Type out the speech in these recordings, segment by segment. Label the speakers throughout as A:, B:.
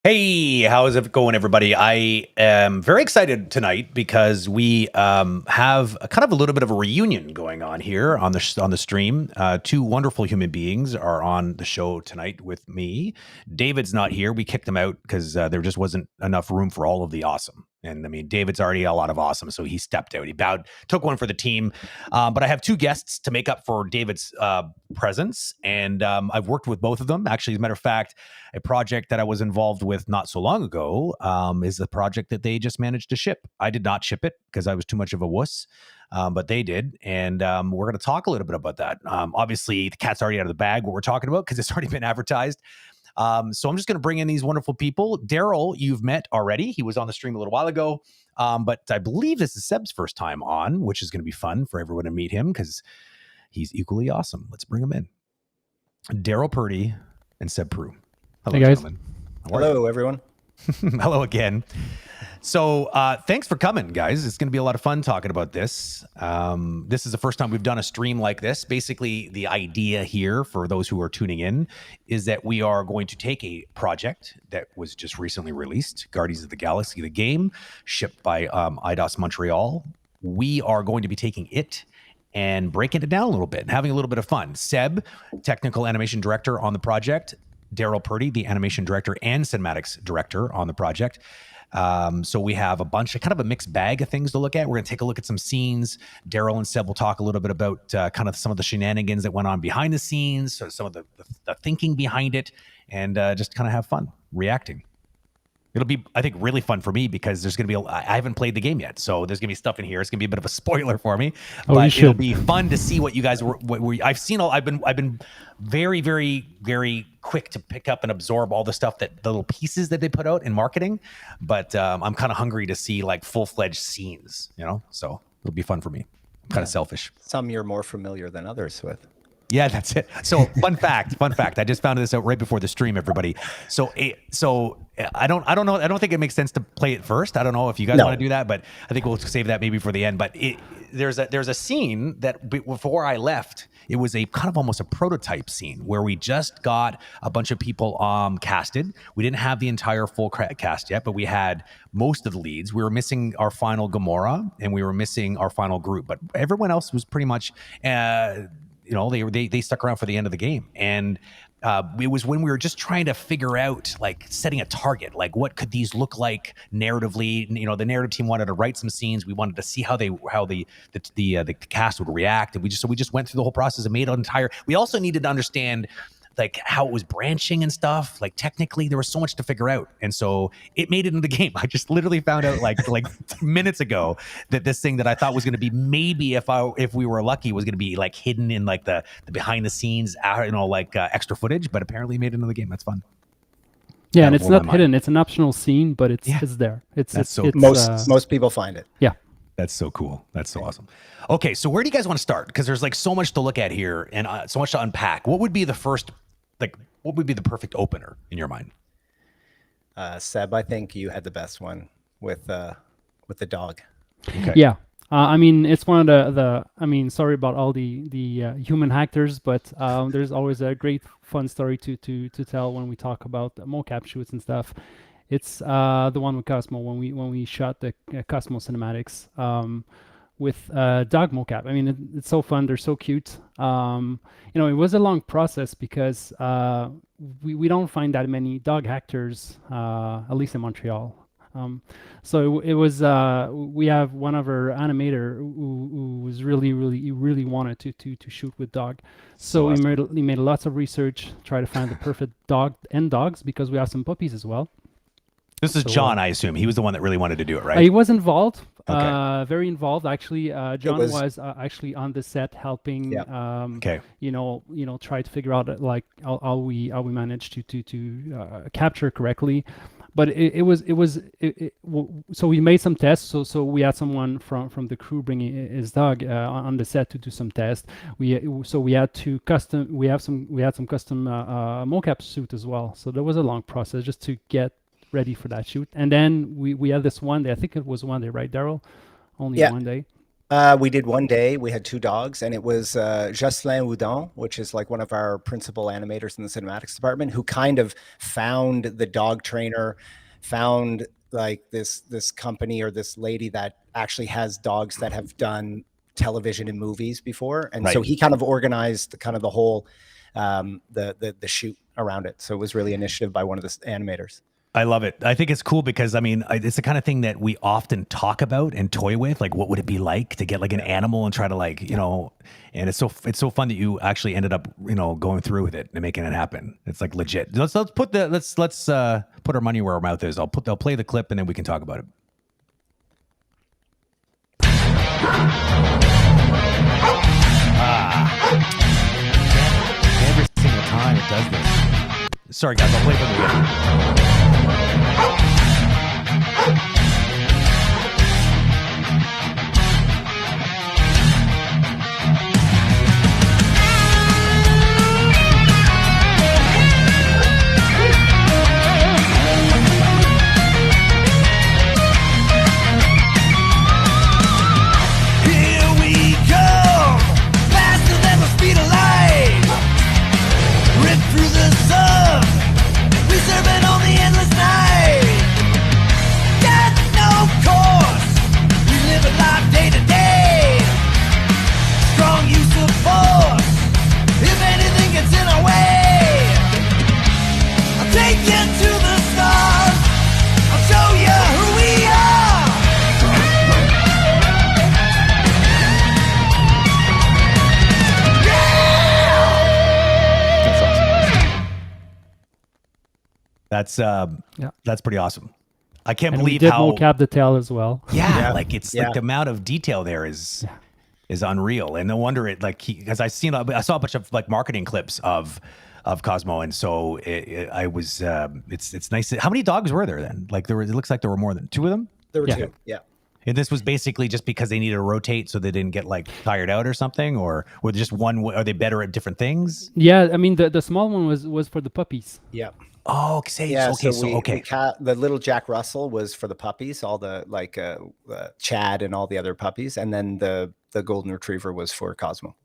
A: Hey, how is it going, everybody? I am very excited tonight because we have a kind of a little bit of a reunion going on here on the stream. Two wonderful human beings are on the show tonight with me. David's not here. We kicked him out because there just wasn't enough room for all of the awesome. And I mean, David's already a lot of awesome, so he stepped out. He bowed, took one for the team. But I have two guests to make up for David's presence, and I've worked with both of them. Actually, as a matter of fact, a project that I was involved with not so long ago is a project that they just managed to ship. I did not ship it because I was too much of a wuss, but they did, and we're going to talk a little bit about that. Obviously, the cat's already out of the bag, what we're talking about, because it's already been advertised. So I'm just going to bring in these wonderful people. Darryl, you've met already. He was on the stream a little while ago, but I believe this is Seb's first time on, which is going to be fun for everyone to meet him because he's equally awesome. Let's bring him in. Darryl Purdy and Seb Proulx. Hello,
B: hey guys.
A: Gentlemen.
C: Hello, everyone.
A: Hello again. So thanks for coming, guys. It's going to be a lot of fun talking about this. This is the first time we've done a stream like this. Basically, the idea here for those who are tuning in is that we are going to take a project that was just recently released, Guardians of the Galaxy, the game, shipped by IDOS Montreal. We are going to be taking it and breaking it down a little bit and having a little bit of fun. Seb, technical animation director on the project. Darryl Purdy, the animation director and cinematics director on the project. So we have a bunch of kind of a mixed bag of things to look at. We're going to take a look at some scenes. Darryl and Seb will talk a little bit about kind of some of the shenanigans that went on behind the scenes, so some of the thinking behind it, and just kind of have fun reacting. It'll be, I think, really fun for me because there's going to be, I haven't played the game yet, so there's going to be stuff in here. It's going to be a bit of a spoiler for me, but it'll be fun to see what you guys were. I've seen all. I've been very, very, very quick to pick up and absorb all the stuff that the little pieces that they put out in marketing, but I'm kind of hungry to see like full-fledged scenes, you know. So it'll be fun for me. I'm kind of selfish.
C: Some you're more familiar than others with.
A: Yeah, that's it. So fun fact. I just found this out right before the stream, everybody. So I don't know. I don't think it makes sense to play it first. I don't know if you guys want to do that, but I think we'll save that maybe for the end. But there's a scene that before I left, it was a kind of almost a prototype scene where we just got a bunch of people casted. We didn't have the entire full cast yet, but we had most of the leads. We were missing our final Gamora and we were missing our final group, but everyone else was pretty much they stuck around for the end of the game. And it was when we were just trying to figure out, like, setting a target, like what could these look like narratively. You know, the narrative team wanted to write some scenes. We wanted to see how the cast would react, and we just went through the whole process and made an entire. We also needed to understand like how it was branching and stuff. Like technically there was so much to figure out. And so it made it into the game. I just literally found out like minutes ago that this thing that I thought was going to be maybe if we were lucky was going to be like hidden in like the behind the scenes, extra footage, but apparently made it into the game. That's fun.
B: Yeah, and it's not hidden. It's an optional scene, but it's there.
C: Most people find it.
B: Yeah.
A: That's so cool. That's so awesome. Okay, so where do you guys want to start? Because there's like so much to look at here and so much to unpack. What would be the first, what would be the perfect opener in your mind?
C: Seb, I think you had the best one with the dog.
B: Okay. Yeah. I mean, it's one of the I mean, sorry about all the human actors, but there's always a great fun story to tell when we talk about mocap shoots and stuff. It's the one with Cosmo when we shot the Cosmo cinematics with dog mocap. I mean, it's so fun. They're so cute. It was a long process because we don't find that many dog actors, at least in Montreal. So it was we have one of our animator who was really wanted to shoot with dog. So awesome. we made lots of research, try to find the perfect dog and dogs because we have some puppies as well.
A: This is John, I assume. He was the one that really wanted to do it, right?
B: He was involved, very involved. Actually, John was actually on the set helping. Try to figure out like how we managed to capture correctly. But so we made some tests. So we had someone from the crew bringing his dog on the set to do some tests. We had some custom mocap suit as well. So there was a long process just to get ready for that shoot. And then we had this one day. I think it was one day, right, Darryl? Only one day.
C: We did one day. We had 2 dogs, and it was Jocelyn Houdon, which is like one of our principal animators in the cinematics department, who kind of found the dog trainer, found like this company or this lady that actually has dogs that have done television and movies before, and so he kind of organized the whole the shoot around it. So it was really initiative by one of the animators.
A: I love it. I think it's cool because it's the kind of thing that we often talk about and toy with. Like, what would it be like to get like an animal and try to and it's so fun that you actually ended up going through with it and making it happen. It's like legit. Let's put our money where our mouth is. I'll play the clip and then we can talk about it. Every single time it does this. Sorry guys, I'll play from the beginning. That's pretty awesome. I can't believe how
B: mocap the tail as well.
A: Yeah, like it's like the amount of detail there is unreal, and no wonder it because I saw a bunch of like marketing clips of Cosmo, and so it's nice. How many dogs were there then? Like it looks like there were more than 2 of them.
C: There were 2. Yeah.
A: And this was basically just because they needed to rotate so they didn't get like tired out or something, or were they just one? Are they better at different things?
B: Yeah, I mean the small one was for the puppies.
C: Yeah.
A: Oh, okay.
C: The little Jack Russell was for the puppies, all the Chad and all the other puppies, and then the golden retriever was for Cosmo.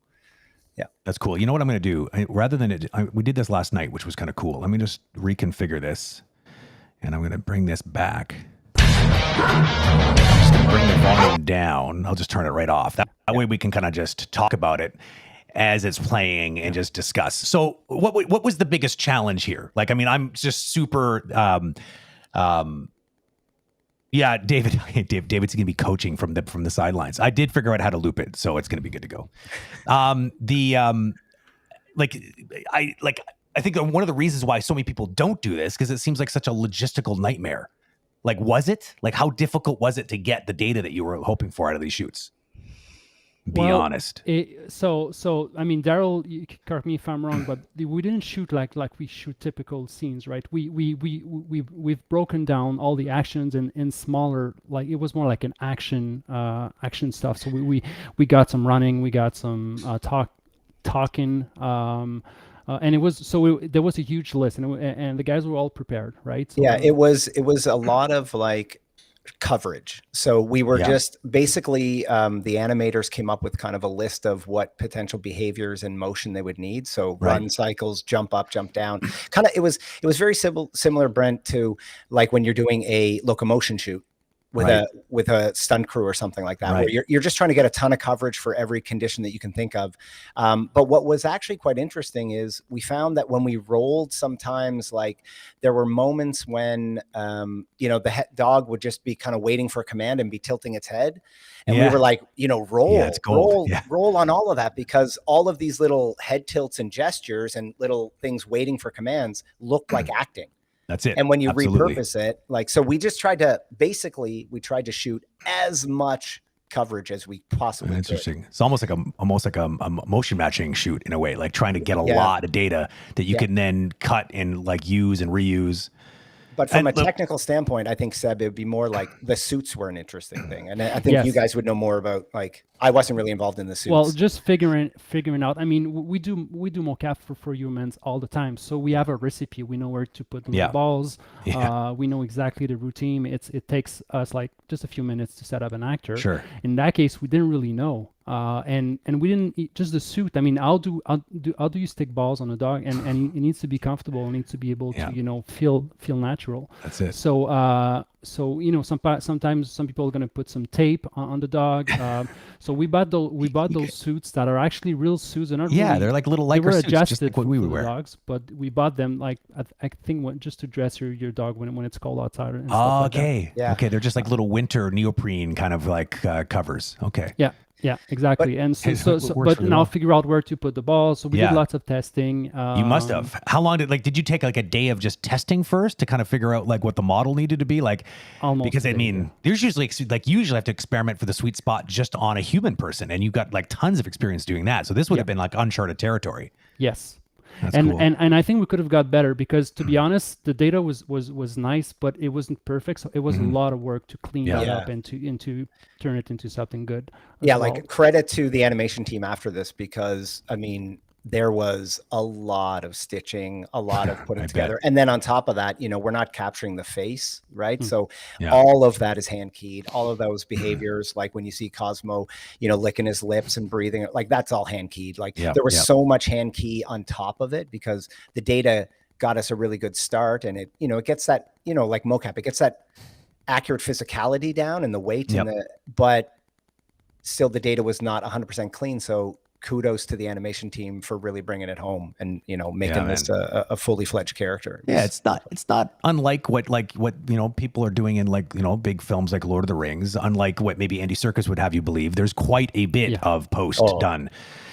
C: Yeah,
A: that's cool. You know what I'm going to do? Rather than we did this last night, which was kind of cool. Let me just reconfigure this, and I'm going to bring this back. I'm just going to bring the volume down. I'll just turn it right off. That way we can kind of just talk about it as it's playing and just discuss. So what was the biggest challenge here? Like, I mean, I'm just super, David's going to be coaching from the sidelines. I did figure out how to loop it, so it's going to be good to go. I think that one of the reasons why so many people don't do this, because it seems like such a logistical nightmare. Like, was it? Like, how difficult was it to get the data that you were hoping for out of these shoots? Be honest.
B: So I mean, Darryl, you can correct me if I'm wrong, but we didn't shoot like we shoot typical scenes, right? We've broken down all the actions in smaller, like it was more like an action stuff. So we got some running, we got some talking, and it was there was a huge list, and the guys were all prepared, right? So,
C: yeah, it was a lot of like coverage. So we were just basically the animators came up with kind of a list of what potential behaviors and motion they would need. So run cycles, jump up, jump down. Kind of it was very similar, Brent, to like when you're doing a locomotion shoot with a stunt crew or something like that, where you're just trying to get a ton of coverage for every condition that you can think of. But what was actually quite interesting is we found that when we rolled, sometimes like there were moments when the dog would just be kind of waiting for a command and be tilting its head, and we were like, roll on all of that, because all of these little head tilts and gestures and little things waiting for commands look like acting.
A: That's it.
C: And when you repurpose it, like, so we just tried to shoot as much coverage as we possibly
A: Interesting.
C: could.
A: It's almost like a motion matching shoot in a way, like trying to get a lot of data that you can then cut and like use and reuse.
C: But from a technical standpoint, I think, Seb, it would be more like the suits were an interesting thing. And I think you guys would know more about, like, I wasn't really involved in the suits.
B: Well, just figuring out. I mean, we do mocap for humans all the time. So we have a recipe. We know where to put the balls. We know exactly the routine. It takes us like just a few minutes to set up an actor.
A: Sure.
B: In that case, we didn't really know. And we didn't just the suit. I mean, how do you stick balls on a dog? And it needs to be comfortable. It needs to be able to feel natural.
A: That's it.
B: So sometimes some people are gonna put some tape on the dog. So we bought those suits that are actually real suits. They're not
A: they're like little Lycra suits,
B: adjusted
A: just like what we would wear.
B: Dogs, but we bought them like I think just to dress your dog when it's cold outside. And
A: okay. Okay, they're just like little winter neoprene kind of like covers. Okay.
B: Yeah, exactly. But now figure out where to put the balls. So we did lots of testing.
A: You must have. How long did you take like a day of just testing first to kind of figure out like what the model needed to be like?
B: Almost.
A: Because I mean, there's usually like you usually have to experiment for the sweet spot just on a human person, and you've got like tons of experience doing that. So this would have been like uncharted territory.
B: Yes.
A: That's cool.
B: And I think we could have got better, because to be honest, the data was nice, but it wasn't perfect. So it was a lot of work to clean that up and to turn it into something good.
C: Like credit to the animation team after this, because I mean, there was a lot of stitching, a lot of putting together. And then on top of that, we're not capturing the face, right? So all of that is hand keyed. All of those behaviors, like when you see Cosmo, licking his lips and breathing, like that's all hand keyed. Like there was so much hand key on top of it, because the data got us a really good start. And it gets that, like mocap, it gets that accurate physicality down and the weight but still the data was not 100% clean. So kudos to the animation team for really bringing it home and making this a fully fledged character.
A: It's not unlike what people are doing in like big films like Lord of the Rings. Unlike what maybe Andy Serkis would have you believe. There's quite a bit of post done.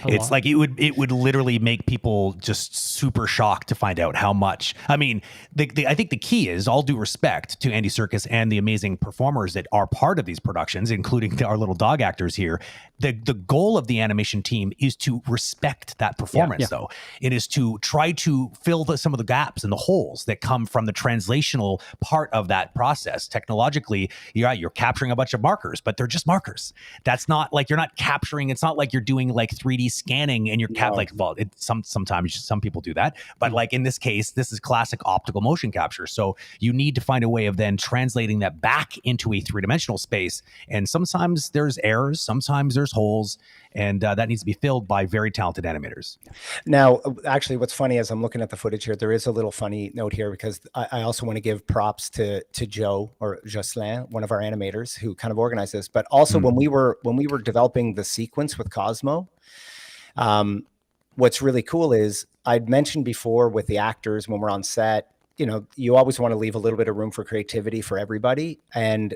A: It's like it would literally make people just super shocked to find out how much. I mean, I think the key is, all due respect to Andy Serkis and the amazing performers that are part of these productions, including our little dog actors here. The goal of the animation team is to respect that performance, though. It is to try to fill some of the gaps and the holes that come from the translational part of that process. Technologically, you're capturing a bunch of markers, but they're just markers. That's not like you're not capturing. It's not like you're doing like 3D scanning and you're sometimes some people do that, but like in this case, this is classic optical motion capture. So you need to find a way of then translating that back into a three-dimensional space. And sometimes there's errors, sometimes there's holes, and that needs to be filled by very talented animators.
C: Now, actually, what's funny as I'm looking at the footage here, there is a little funny note here, because I also want to give props to Joe, or Jocelyn, one of our animators, who kind of organized this. But also when we were developing the sequence with Cosmo, what's really cool is, I'd mentioned before with the actors when we're on set, you always want to leave a little bit of room for creativity for everybody. And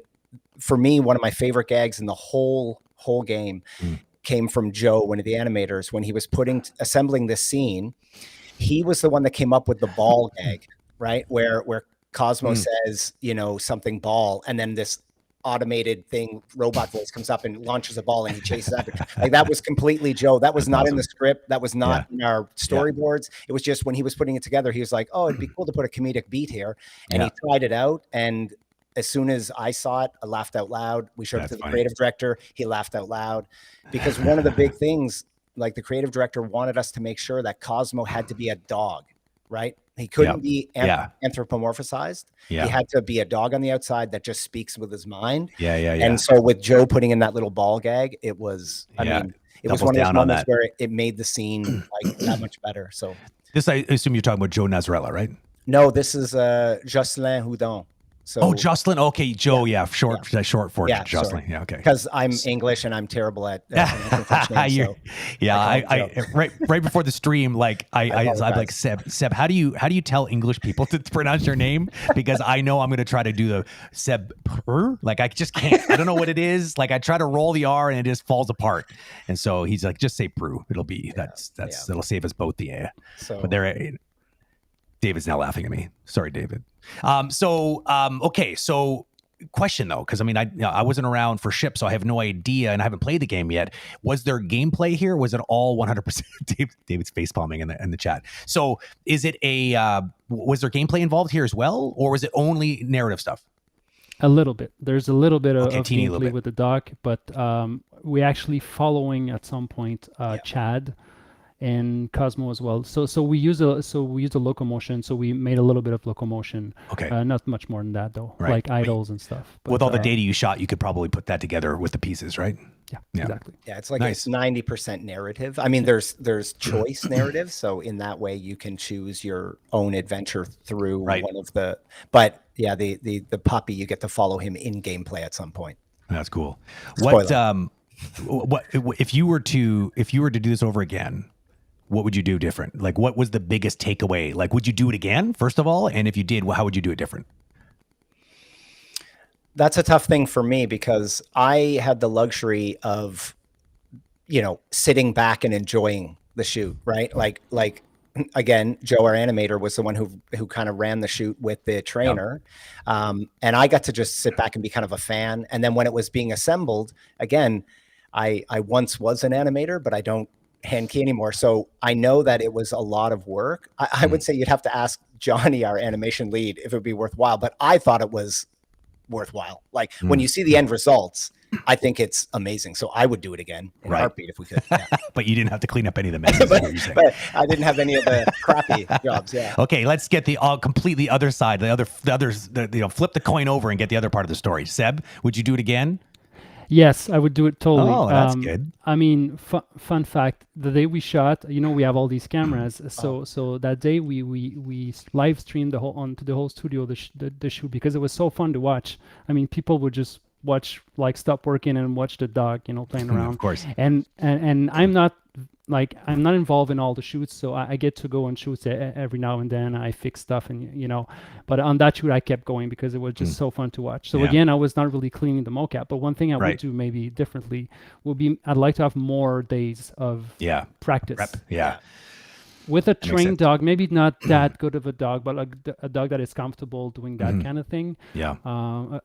C: for me, one of my favorite gags in the whole game came from Joe, one of the animators, when he was assembling this scene. he was the one that came up with the ball gag, right? Where Cosmo says, you know, something ball, and then this automated thing, robot voice comes up and launches a ball and he chases after. Like that was completely Joe. That was not in the script. That was not in our storyboards. It was just when he was putting it together, he was like, oh, it'd be cool to put a comedic beat here. And he tried it out. And as soon as I saw it, I laughed out loud. We showed it to the creative director. He laughed out loud because one of the big things, like the creative director wanted us to make sure that Cosmo had to be a dog, right? He couldn't be anthropomorphized. He had to be a dog on the outside that just speaks with his mind. And so with Joe putting in that little ball gag, it was, I mean, it was one of those moments where it made the scene like that much better. So
A: this, I assume you're talking about Joe Nazarella, right?
C: No, this is Jocelyn Houdon. So,
A: Jocelyn. Okay, Joe. Short for Jocelyn. Yeah, okay.
C: Because I'm English and I'm terrible at names, so
A: right before the stream, like I'm like Seb. How do you tell English people to pronounce your name? Because I know I'm going to try to do the Seb. Like I just can't. I don't know what it is. Like I try to roll the R and it just falls apart. And so he's like, just say Proulx. It'll be that'll save us both the A.
C: So,
A: but David's now laughing at me. Sorry, David. Okay. So question though, because I mean, I wasn't around for Ship, so I have no idea, and I haven't played the game yet. Was there gameplay here? Was it all 100%? David's facepalming in the chat. So is it was there gameplay involved here as well, or was it only narrative stuff?
B: A little bit. There's a little bit of gameplay with the dog, but we actually following at some point Chad and Cosmo as well. So we use a locomotion. So we made a little bit of locomotion.
A: Okay.
B: Not much more than that though.
A: Right.
B: Like idols and stuff.
A: But, with all the data you shot, you could probably put that together with the pieces, right?
B: Yeah. Exactly.
C: Yeah, it's like it's 90% narrative. I mean, there's choice narrative. So in that way, you can choose your own adventure through one of the. But yeah, the puppy, you get to follow him in gameplay at some point.
A: That's cool.
C: Spoiler.
A: What if you were to do this over again? What would you do different? Like, what was the biggest takeaway? Like, would you do it again, first of all? And if you did, how would you do it different?
C: That's a tough thing for me because I had the luxury of, sitting back and enjoying the shoot, right? Like again, Joe, our animator, was the one who kind of ran the shoot with the trainer. And I got to just sit back and be kind of a fan. And then when it was being assembled, again, I once was an animator, but I don't hand key anymore. So I know that it was a lot of work. I would say you'd have to ask Johnny, our animation lead, if it would be worthwhile, but I thought it was worthwhile. Like when you see the end results, I think it's amazing. So I would do it again in a heartbeat if we could. Yeah.
A: But you didn't have to clean up any of the messes.
C: but I didn't have any of the crappy jobs. Yeah.
A: Okay, let's get the completely other side. The others, flip the coin over and get the other part of the story. Seb, would you do it again?
B: Yes, I would do it totally.
A: Oh, that's good.
B: I mean, fun fact: the day we shot, we have all these cameras. So that day we live streamed onto the whole studio the shoot because it was so fun to watch. I mean, people would just watch, like, stop working and watch the dog, playing around.
A: Of course.
B: And I'm not involved in all the shoots, so I get to go on shoots every now and then. I fix stuff but on that shoot I kept going because it was just so fun to watch. So again, I was not really cleaning the mocap, but one thing I would do maybe differently would be I'd like to have more days of practice.
A: Prep. Yeah.
B: With a trained dog, maybe not that good of a dog, but a dog that is comfortable doing that kind of thing.
A: Yeah.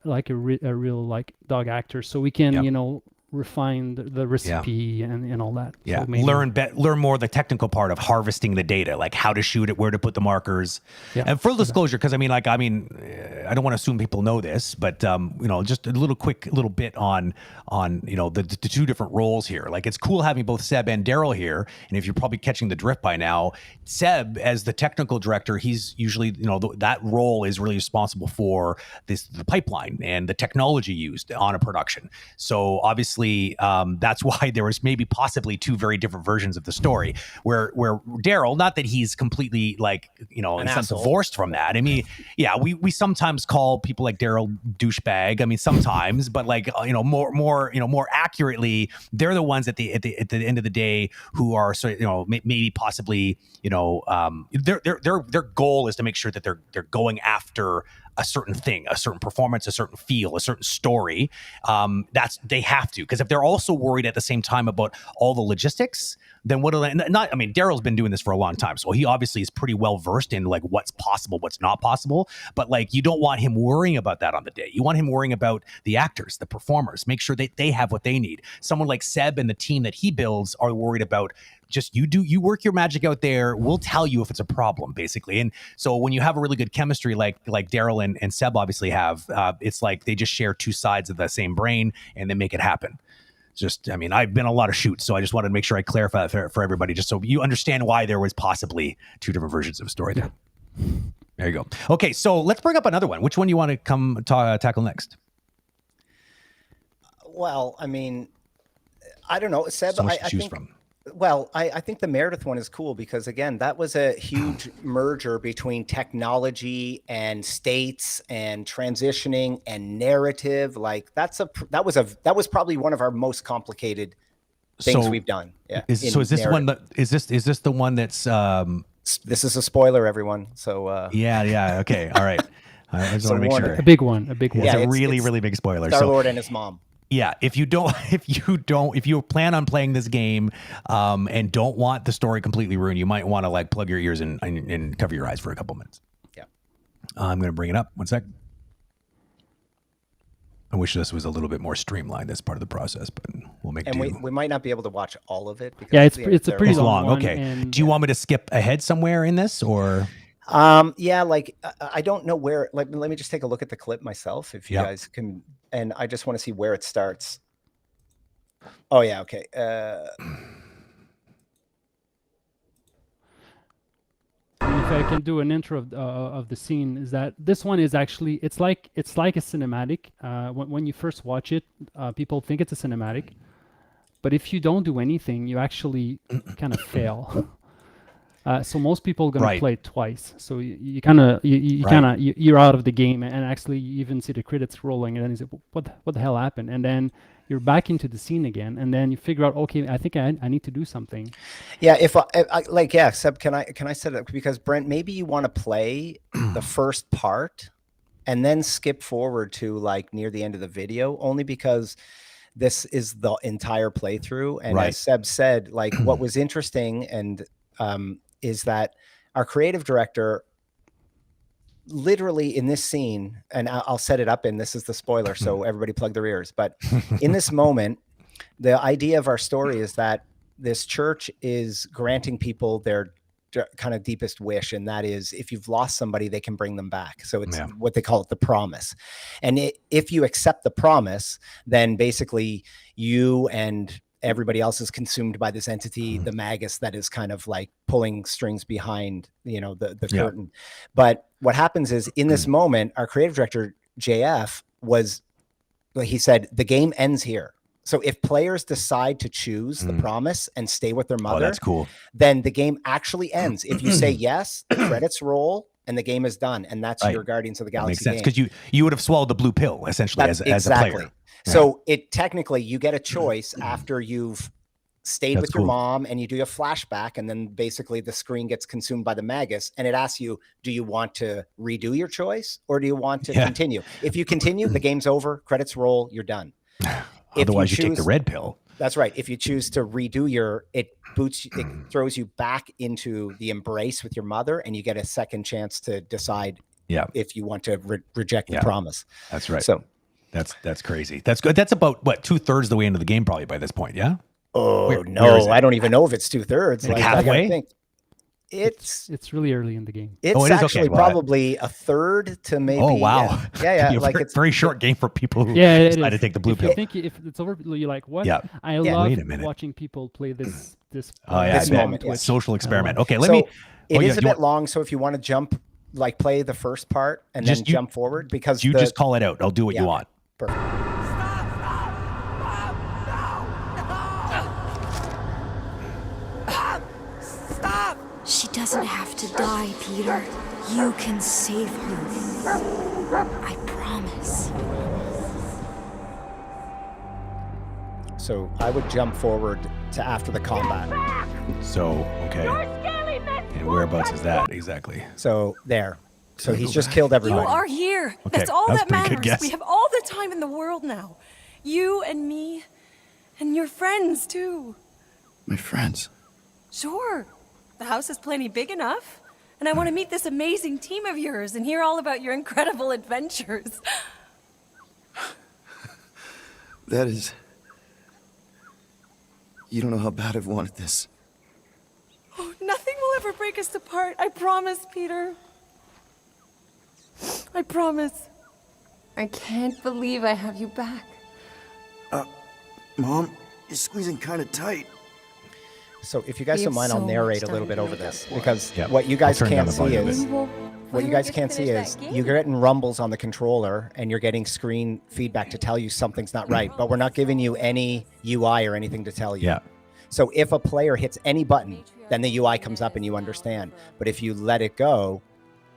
B: Like a real like dog actor, so we can refine the recipe and all that.
A: Yeah,
B: so maybe
A: learn more of the technical part of harvesting the data, like how to shoot it, where to put the markers. Yeah. And full disclosure, because I don't want to assume people know this, but just a little bit on the two different roles here. Like, it's cool having both Seb and Darryl here, and if you're probably catching the drift by now, Seb as the technical director, he's usually that role is really responsible for the pipeline and the technology used on a production. So obviously, that's why there was maybe possibly two very different versions of the story. Where Darryl, not that he's completely divorced from that. I mean, we sometimes call people like Darryl douchebag. I mean, sometimes, but more accurately, they're the ones at the end of the day who are maybe possibly their goal is to make sure that they're going after a certain thing, a certain performance, a certain feel, a certain story, they have to. Because if they're also worried at the same time about all the logistics, then what do they, not, I mean, Darryl's been doing this for a long time, so he obviously is pretty well versed in like what's possible, what's not possible. But like, you don't want him worrying about that on the day. You want him worrying about the actors, the performers, make sure that they have what they need. Someone like Seb and the team that he builds are worried about just you work your magic out there. We'll tell you if it's a problem, basically. And so when you have a really good chemistry like Darryl and Seb obviously have, it's like they just share two sides of the same brain and they make it happen. Just, I mean, I've been on a lot of shoots, so I just wanted to make sure I clarify that for everybody, just so you understand why there was possibly two different versions of a story there. There you go. Okay, so let's bring up another one. Which one do you want to come tackle next?
C: Well, I mean, I don't know, Seb.
A: So much
C: I
A: to choose
C: think,
A: from.
C: Well, I think the Meredith one is cool because, again, that was a huge merger between technology and states and transitioning and narrative. Like that was probably one of our most complicated things we've done. Yeah.
A: Is this one that is this the one that's
C: this is a spoiler, everyone. So
A: yeah. Okay. All right. I just want to make sure.
B: A big one.
A: Yeah, it's a really big spoiler.
C: Star-Lord and his mom.
A: Yeah, if you plan on playing this game and don't want the story completely ruined, you might want to like plug your ears and cover your eyes for a couple minutes.
C: Yeah.
A: I'm going to bring it up. 1 sec. I wish this was a little bit more streamlined. That's part of the process, but we'll make do.
C: We might not be able to watch all of it. Because
B: yeah, it's a pretty long one.
A: Okay.
B: And,
A: do you want me to skip ahead somewhere in this or?
C: Yeah, like I don't know where. Like, let me just take a look at the clip myself, if you guys can. And I just want to see where it starts. Oh yeah, okay.
B: If I can do an intro of the scene, is that this one is actually it's like a cinematic. When you first watch it, people think it's a cinematic, but if you don't do anything, you actually kind of fail. So most people are gonna play it twice. So you're out of the game, and actually you even see the credits rolling, and then you say, what the hell happened? And then you're back into the scene again, and then you figure out, okay, I think I need to do something.
C: Yeah, if I Seb, can I set it up? Because Brent, maybe you want to play the first part and then skip forward to like near the end of the video, only because this is the entire playthrough. And as Seb said, like what was interesting and is that our creative director literally in this scene, and I'll set it up, and this is the spoiler, so everybody plug their ears. But in this moment, the idea of our story is that this church is granting people their kind of deepest wish, and that is if you've lost somebody, they can bring them back. So it's what they call it, the promise. And if you accept the promise, then basically you and everybody else is consumed by this entity, the magus, that is kind of like pulling strings behind, the curtain. But what happens is in this moment, our creative director, JF, he said, the game ends here. So if players decide to choose the promise and stay with their mother,
A: that's cool.
C: Then the game actually ends. If you say yes, the credits roll and the game is done. And that's your Guardians of the Galaxy
A: game. Makes sense, because you would have swallowed the blue pill, essentially, as a player.
C: So technically you get a choice after you've stayed with your mom, and you do a flashback, and then basically the screen gets consumed by the magus, and it asks you, do you want to redo your choice or do you want to continue? If you continue, the game's over, credits roll, you're done.
A: Otherwise, you take the red pill.
C: That's right. If you choose to redo it throws you back into the embrace with your mother, and you get a second chance to decide if you want to reject the promise.
A: That's right.
C: So
A: that's crazy. That's good. That's about what, 2/3 of the way into the game, probably by this point. Yeah.
C: Oh, no, I don't even know if it's 2/3.
A: Like halfway?
C: I think it's
B: really early in the game.
C: It's actually probably a third to maybe.
A: Oh, wow.
C: Yeah.
A: Like it's very short game for people who decide to take the blue pill.
B: I think if it's over, you're like, what?
A: Yeah.
B: I love watching people play this
C: moment.
A: Social experiment. Okay,
C: it is a bit long, so if you want to jump, like play the first part and then jump forward, because
A: you just call it out. I'll do what you want.
C: Perfect.
D: She doesn't have to die, Peter. You can save her. I promise.
C: So I would jump forward to after the combat.
A: So, okay. And whereabouts is that exactly?
C: So there. So he's just killed
E: You
C: everybody.
E: are here.
A: Okay,
E: That's all
A: that was a
E: that
A: pretty good
E: matters.
A: guess.
E: We have all the time in the world now. You and me, and your friends too.
F: My friends.
E: Sure. The house is plenty big enough. And I want to meet this amazing team of yours and hear all about your incredible adventures.
F: That is... You don't know how bad I've wanted this.
E: Oh, nothing will ever break us apart. I promise, Peter. I promise. I can't believe I have you back.
F: Mom, you're squeezing kind of tight.
C: So if you guys
E: We
C: don't
E: have
C: mind,
E: so
C: I'll narrate a
E: much
C: little
E: time
C: bit
E: to
C: over
E: make
C: this
E: up for
C: because
A: Yep.
C: what you guys
A: I'll turn down
C: can't
A: the
C: see
A: volume a
C: is
A: bit.
C: what you guys can't see is you're getting rumbles on the controller and you're getting screen feedback to tell you something's not right, but we're not giving you any UI or anything to tell you.
A: Yeah.
C: So if a player hits any button, then the UI comes up and you understand. But if you let it go,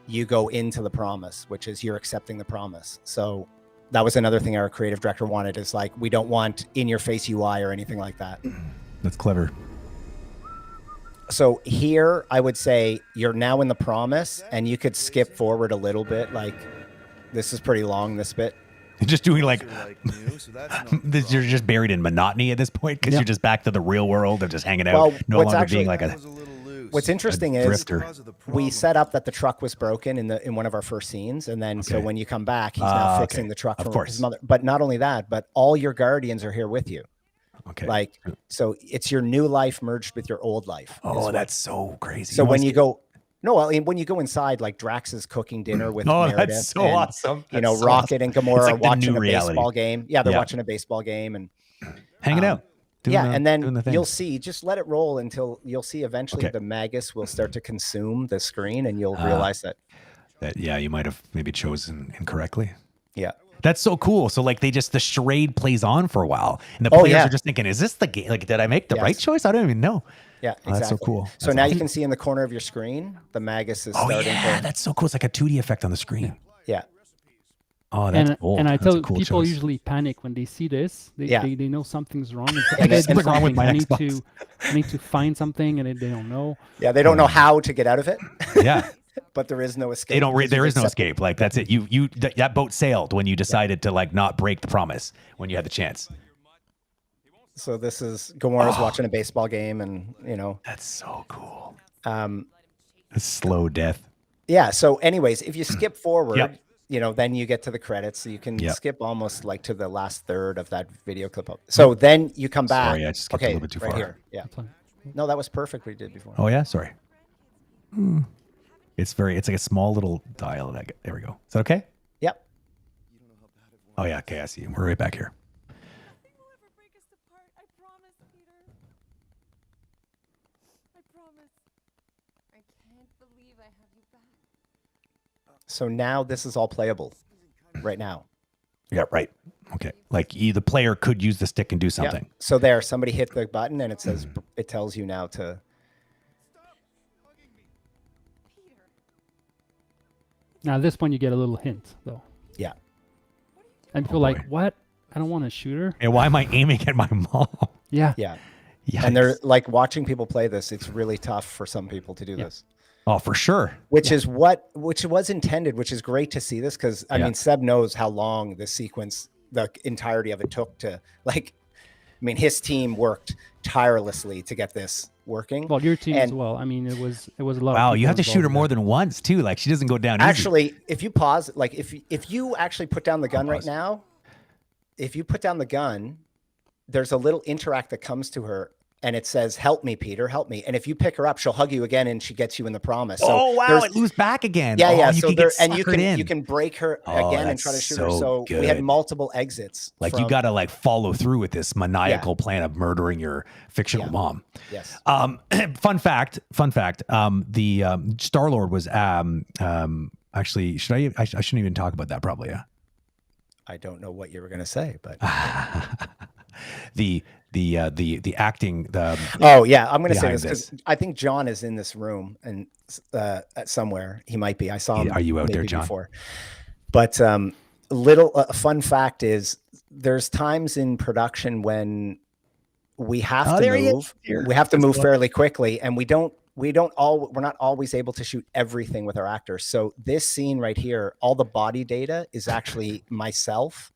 C: you go into the promise, which is you're accepting the promise. So that was another thing our creative director wanted, is like, we don't want in-your-face UI or anything like that.
A: That's clever.
C: So here, I would say you're now in the promise, and you could skip forward a little bit. Like, this is pretty long, this bit.
A: Just doing like, you're just buried in monotony at this point because you're just back to the real world of just hanging out,
C: Well,
A: no
C: what's
A: longer
C: actually-
A: being like a.
C: What's interesting is
A: drifter.
C: we set up that the truck was broken in one of our first scenes, and then so
A: Okay.
C: when you come back, he's now
A: Okay.
C: fixing the truck
A: Of
C: for
A: course.
C: his mother. But not only that, but all your guardians are here with you.
A: Okay.
C: Like, so it's your new life merged with your old life. is
A: Oh,
C: what-
A: that's so crazy.
C: so when
A: almost
C: you
A: get-
C: go. No, I mean, when you go inside, like Drax is cooking dinner with
A: Oh,
C: Meredith.
A: that's so
C: and,
A: awesome.
C: You know,
A: That's so
C: Rocket
A: awesome.
C: and Gamora
A: It's
C: are
A: like the
C: watching
A: new
C: a
A: reality.
C: baseball game. Yeah, they're
A: Yeah.
C: watching a baseball game, and
A: hanging out. doing
C: yeah,
A: the-
C: and
A: doing the
C: then you'll
A: things.
C: see. Just let it roll until you'll see. Eventually,
A: Okay.
C: the Magus will start to consume the screen, and you'll
A: Ah.
C: realize that.
A: That, yeah, you might have maybe chosen incorrectly.
C: Yeah.
A: That's so cool. So like the charade plays on for a while, and the
C: Oh,
A: players
C: yeah.
A: are just thinking, "Is this the game? Like, did I make the
C: Yes.
A: right choice? I don't even know."
C: Yeah,
A: Oh,
C: exactly.
A: that's so cool.
C: So
A: That's
C: now
A: awesome.
C: you can see in the corner of your screen, the Magus is
A: Oh
C: starting
A: yeah,
C: to.
A: that's so cool. It's like a 2D effect on the screen.
C: Yeah.
A: Oh, that's
B: and
A: cool.
B: and I
A: That's a
B: tell
A: cool
B: people
A: choice.
B: usually panic when they see this. They,
C: Yeah.
B: they know something's wrong. And
C: And
B: I
C: it's
B: gotta do
A: something wrong with
B: something.
A: my
B: I need to find something, and they don't know.
C: Yeah, they don't know how to get out of it,
A: Yeah,
C: but there is no escape.
A: they don't.
C: because
A: There
C: you've
A: is no
C: accepted-
A: escape. Like that's it. That boat sailed when you decided to like not break the promise when you had the chance.
C: So this is Gamora's watching a baseball game, and you know,
A: That's so cool.
C: um,
A: A slow death.
C: yeah. So, anyways, if you skip forward,
A: Yep.
C: you know, then you get to the credits. So you can
A: Yep.
C: skip almost like to the last third of that video clip. So then you come back.
A: Sorry, I just skipped a
C: okay,
A: little bit too
C: right
A: far.
C: here. Yeah.
B: That's fine.
C: No, that was perfect. What you did before.
A: Oh yeah, sorry. It's like a small little dial. There we go. Is that okay?
C: Yep.
A: Oh yeah, okay, I see. We're right back here.
E: Nothing will ever break us apart. I promise, Peter. I promise. I can't believe I have you back.
C: So now this is all playable, right now.
A: Yeah, right. Okay. Like the player could use the stick and do
C: Yeah.
A: something.
C: So there, somebody hit the button, and it says it tells you now to.
B: Now at this point, you get a little hint though,
C: Yeah.
B: and feel
A: boy.
B: like, what? I don't want to shoot her.
A: And why am I aiming at my mom?
B: Yeah.
C: Yeah.
A: Yeah.
C: And they're like watching people play this. It's really tough for some people to do this.
A: Oh, for sure.
C: Which was intended, which is great to see this because I
A: Yeah.
C: mean Seb knows how long the sequence, the entirety of it took to like. I mean, his team worked tirelessly to get this working.
B: Well, your team as
C: And-
B: well. I mean, it was a lot.
A: Wow,
B: of
A: you have to
B: people
A: shoot her
B: involved
A: more
B: in
A: than once too. Like she doesn't go down easy.
C: Actually, if you pause, like if you actually put down the gun right
A: pause.
C: now, if you put down the gun, there's a little interact that comes to her. And it says, "Help me, Peter, help me." And if you pick her up, she'll hug you again, and she gets you in the promise. So
A: Oh wow,
C: there's-
A: it moves back again.
C: Yeah,
A: Oh,
C: yeah.
A: You
C: So
A: can
C: there,
A: get
C: and you
A: suckered in.
C: can break her
A: Oh,
C: again and
A: that's
C: try to shoot her.
A: so
C: So we had
A: good.
C: multiple exits.
A: Like you
C: from-
A: got to like follow through with this maniacal plan of murdering your fictional
C: Yeah.
A: mom.
C: Yes.
A: Fun fact. The Star-Lord was actually I shouldn't even talk about that probably. Yeah.
C: I don't know what you were gonna say, but
A: The acting
C: oh yeah, I'm gonna say
A: behind
C: this because I think John is in this room and somewhere he might be. I saw him.
A: Are you out there,
C: maybe
A: John?
C: Before. But a fun fact is there's times in production when we have
A: Oh,
C: to
A: there he is.
C: move.
A: Here.
C: We have to move fairly quickly, and we don't we're not always able to shoot everything with our actors. So this scene right here, all the body data is actually myself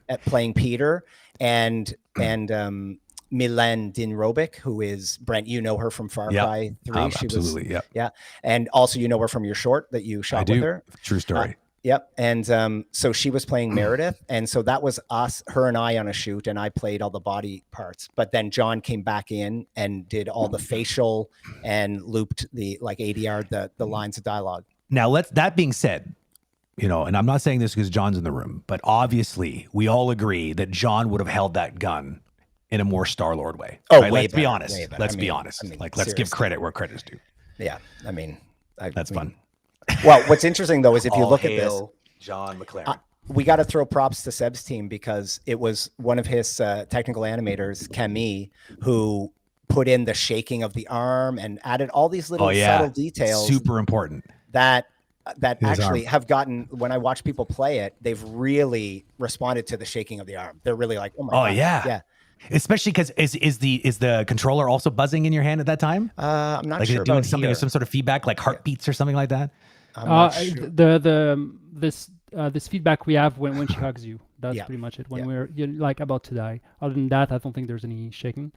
C: at playing Peter and Mylène Dinrobic, who is Brent. You know her from Far Cry 3. She
A: absolutely.
C: was, yeah. And also you know her from your short that you shot with her.
A: True story.
C: Yep. And so she was playing Meredith. And so that was her and I on a shoot, and I played all the body parts. But then John came back in and did all the facial and looped the like ADR, the lines of dialogue.
A: Now, that being said, you know, and I'm not saying this because John's in the room, but obviously we all agree that John would have held that gun in a more Star-Lord way.
C: Oh,
A: right? Let's be
C: better,
A: honest. Let's be honest. Like, let's
C: seriously.
A: give credit where credit's due.
C: Yeah. I mean,
A: that's fun.
C: Well, what's interesting though is if you look at this,
A: John McLaren.
C: We got to throw props to Seb's team because it was one of his technical animators, Camille, who put in the shaking of the arm and added all these little subtle details.
A: Super important.
C: That actually have gotten, when I watch people play it, they've really responded to the shaking of the arm. They're really like, oh my God. Yeah.
A: Especially because is the controller also buzzing in your hand at that time?
C: I'm not
A: like
C: sure.
A: Like doing something with some sort of feedback, like heartbeats or something like that.
C: I'm not sure.
B: This feedback we have when she hugs you. That's pretty much it. When you're like about to die. Other than that, I don't think there's any shaking.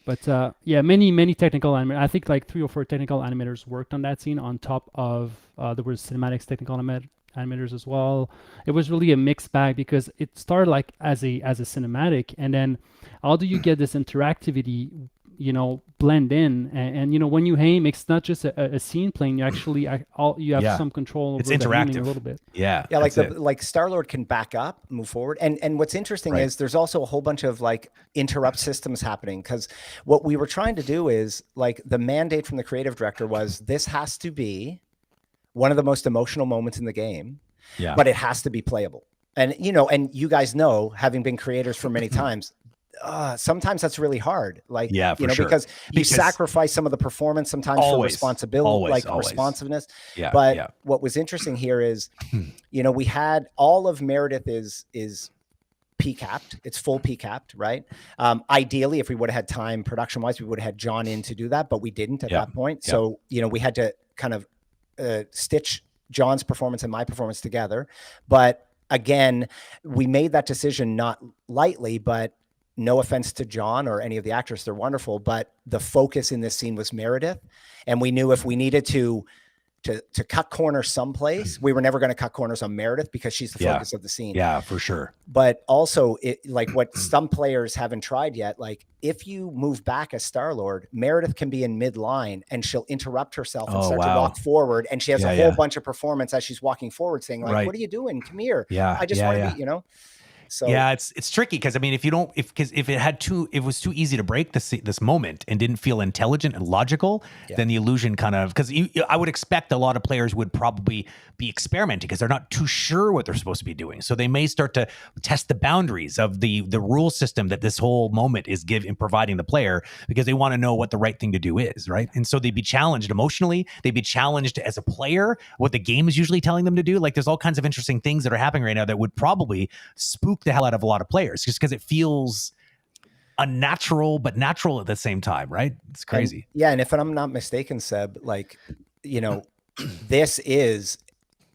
B: But many technical animators. I think like 3 or 4 technical animators worked on that scene. On top of there was cinematics technical animators as well. It was really a mixed bag because it started like as a cinematic, and then how do you get this interactivity, you know, blend in and you know, when you aim, it's not just a scene playing. You actually you have some control over
A: it's
B: the
A: interactive
B: aiming a little bit.
C: Like Star-Lord can back up, move forward, and what's interesting is there's also a whole bunch of like interrupt systems happening, because what we were trying to do is like the mandate from the creative director was this has to be one of the most emotional moments in the game, but it has to be playable. And you know, and you guys know, having been creators for many times, sometimes that's really hard. Like, because you sacrifice some of the performance sometimes for responsibility, responsiveness. But what was interesting here is, you know, we had all of Meredith is P-capped. It's full P-capped, right? Ideally, if we would have had time production wise, we would have had John in to do that, but we didn't at that point. So, you know, we had to kind of stitch John's performance and my performance together. But again, we made that decision not lightly, but no offense to John or any of the actors, they're wonderful, but the focus in this scene was Meredith. And we knew if we needed to cut corners someplace, we were never going to cut corners on Meredith because she's the focus of the scene.
A: Yeah, for sure.
C: But also, it like what some players haven't tried yet, like if you move back as Star-Lord, Meredith can be in mid-line and she'll interrupt herself and start to walk forward. And she has a whole bunch of perforance as she's walking forward saying like, what are you doing? Come here. I just want to be, you know. So
A: it's tricky because I mean, if it was too easy to break this moment and didn't feel intelligent and logical, then the illusion kind of, because I would expect a lot of players would probably be experimenting because they're not too sure what they're supposed to be doing, so they may start to test the boundaries of the rule system that this whole moment is providing the player, because they want to know what the right thing to do is, right? And so they'd be challenged emotionally, they'd be challenged as a player, what the game is usually telling them to do. Like there's all kinds of interesting things that are happening right now that would probably spook the hell out of a lot of players just because it feels unnatural but natural at the same time, right? It's crazy.
C: And if I'm not mistaken, Seb, like, you know, this is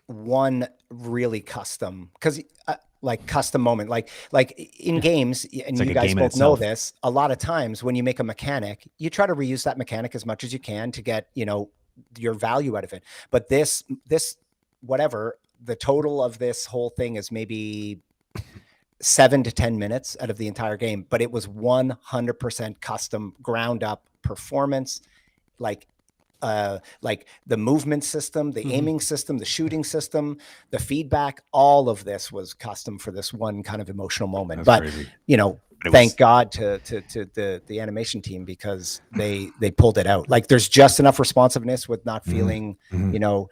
C: one really custom, because like custom moment, like in games, and
A: like
C: you guys both know this, a lot of times when you make a mechanic, you try to reuse that mechanic as much as you can to get, you know, your value out of it. But this whatever the total of this whole thing is, maybe 7 to 10 minutes out of the entire game, but it was 100% custom, ground up performance, like the movement system, the aiming system, the shooting system, the feedback, all of this was custom for this one kind of emotional moment. But crazy. You know, thank God to the animation team, because they pulled it out. Like there's just enough responsiveness with not feeling, you know,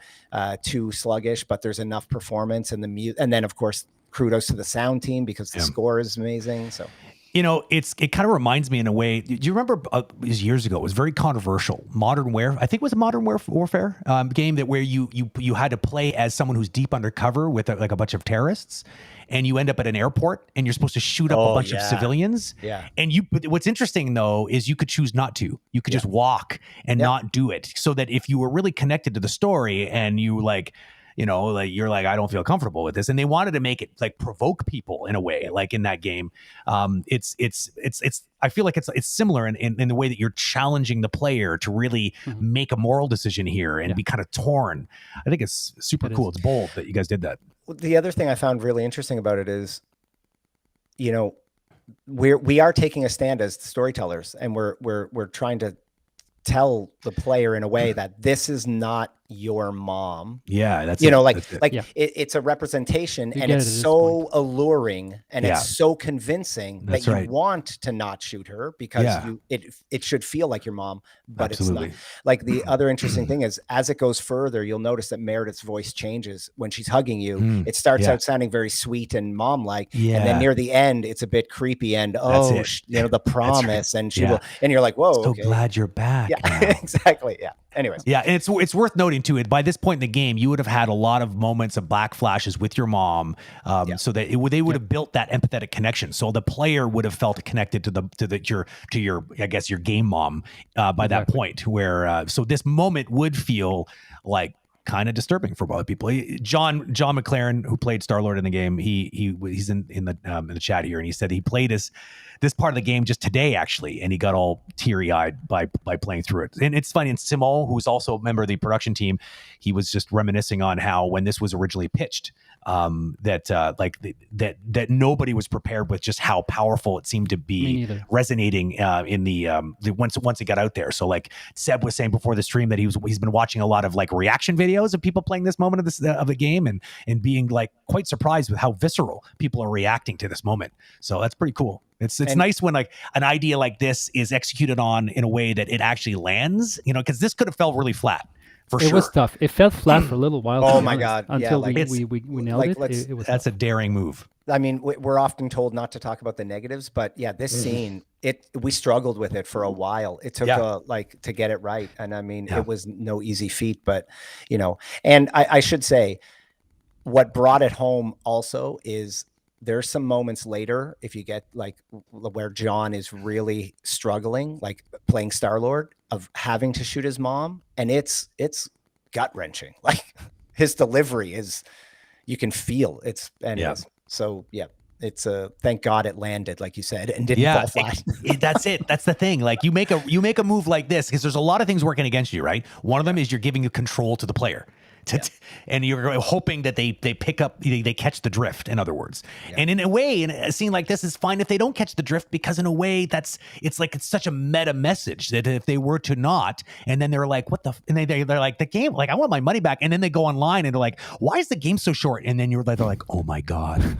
C: too sluggish, but there's enough performance and and then of course, kudos to the sound team because the score is amazing. So
A: it kind of reminds me in a way. Do you remember it was years ago? It was very controversial. I think it was a Modern Warfare game where you had to play as someone who's deep undercover with like a bunch of terrorists, and you end up at an airport and you're supposed to shoot up a bunch of civilians.
C: Yeah.
A: And what's interesting though is you could choose not to. You could just walk and not do it, so that if you were really connected to the story and you like. You're like, I don't feel comfortable with this. And they wanted to make it like provoke people in a way, like in that game. It's I feel like it's similar in the way that you're challenging the player to really make a moral decision here and be kind of torn. I think it's super cool. It's bold that you guys did that.
C: The other thing I found really interesting about it is, we are taking a stand as storytellers, and we're trying to tell the player in a way that this is not your mom.
A: Yeah, that's
C: it's a representation, and it's so alluring and it's so convincing that you want to not shoot her because it should feel like your mom, but it's not. Like, the other interesting thing is, as it goes further, you'll notice that Meredith's voice changes when she's hugging you. It starts out sounding very sweet and mom-like, and then near the end it's a bit creepy and the promise, and she will, and you're like, whoa,
A: so glad you're back.
C: Exactly. Yeah. Anyways.
A: Yeah, and it's worth noting too. By this point in the game, you would have had a lot of moments of black flashes with your mom, so that they would have built that empathetic connection. So the player would have felt connected to your I guess your game mom by that point. Where so this moment would feel like kind of disturbing for a lot of people. John McLaren, who played Star-Lord in the game, he's in the chat here, and he said he played this part of the game just today actually, and he got all teary-eyed by playing through it. And it's funny, and Simon, who's also a member of the production team, he was just reminiscing on how when this was originally pitched, that nobody was prepared with just how powerful it seemed to be resonating in the once it got out there. So like Seb was saying before the stream that he's been watching a lot of like reaction videos of people playing this moment of the game and being like quite surprised with how visceral people are reacting to this moment. So that's pretty cool. It's nice when like an idea like this is executed on in a way that it actually lands, because this could have felt really flat. It
B: was tough. It felt flat for a little while.
C: Oh my God!
B: Until we nailed it. It was
A: that's tough. A daring move.
C: I mean, we're often told not to talk about the negatives, but this scene, we struggled with it for a while. It took to get it right, and I mean, it was no easy feat. But and I should say, what brought it home also is, there's some moments later, if you get like where John is really struggling, like playing Star-Lord, of having to shoot his mom, and it's gut wrenching. Like, his delivery is, you can feel it's, so it's thank God it landed, like you said, and didn't fall flat.
A: That's it. That's the thing. Like, you make a move like this because there's a lot of things working against you, right? One of them is you're giving the control to the player. And you're hoping that they pick up, they catch the drift, in other words. And in a way, in a scene like this is fine if they don't catch the drift, because in a way it's such a meta message that if they were to not, and then they're like, what the, and they're like, the game, like, I want my money back. And then they go online and they're like, why is the game so short? And then they're like, oh my God.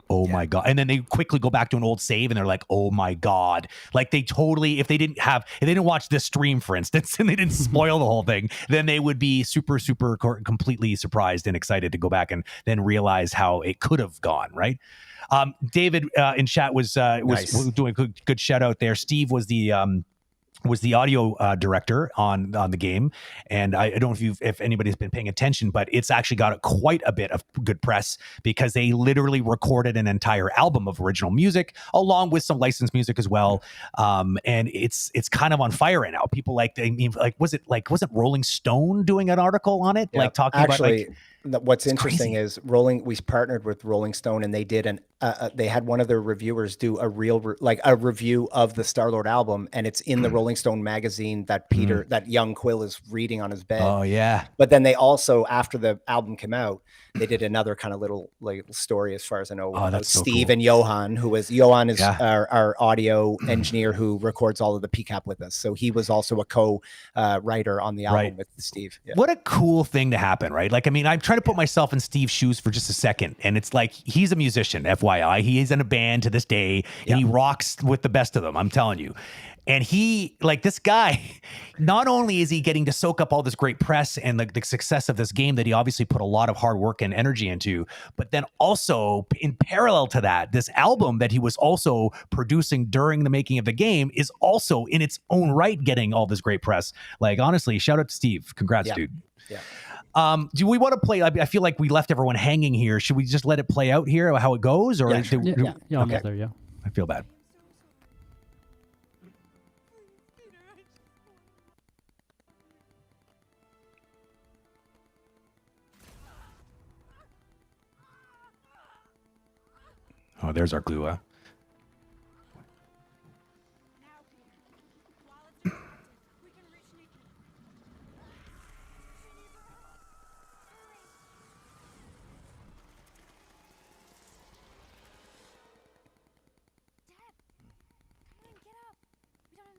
A: Oh my God. And then they quickly go back to an old save and they're like, oh my God. Like, they totally, if they didn't watch this stream, for instance, and they didn't spoil the whole thing, then they would be super, super completely surprised and excited to go back and then realize how it could have gone, right? David in chat was doing a good shout out there. Steve was the audio director on the game, and I don't know if anybody's been paying attention, but it's actually got quite a bit of good press because they literally recorded an entire album of original music along with some licensed music as well, and it's kind of on fire right now. People wasn't Rolling Stone doing an article on it, talking about like.
C: What's interesting is we partnered with Rolling Stone, and they did they had one of their reviewers do a review of the Star-Lord album, and it's in the Rolling Stone magazine that that young Quill is reading on his bed.
A: Oh yeah.
C: But then they also, after the album came out, they did another kind of little story, as far as I know, about Steve and Johan, Johan is our audio engineer who records all of the PCAP with us. So he was also a co-writer on the album with Steve. Yeah.
A: What a cool thing to happen, right? Like, I mean, I'm trying to put myself in Steve's shoes for just a second, and it's like, he's a musician, FYI. He is in a band to this day, and he rocks with the best of them, I'm telling you. And he, like this guy, not only is he getting to soak up all this great press and the success of this game that he obviously put a lot of hard work and energy into, but then also in parallel to that, this album that he was also producing during the making of the game is also in its own right getting all this great press. Like, honestly, shout out to Steve. Congrats, dude.
C: Yeah.
A: Do we want to play? I feel like we left everyone hanging here. Should we just let it play out here, how it goes? Or
C: Yeah, sure.
B: Yeah, almost
A: okay.
B: there, yeah.
A: I feel bad. Oh, there's our Glua.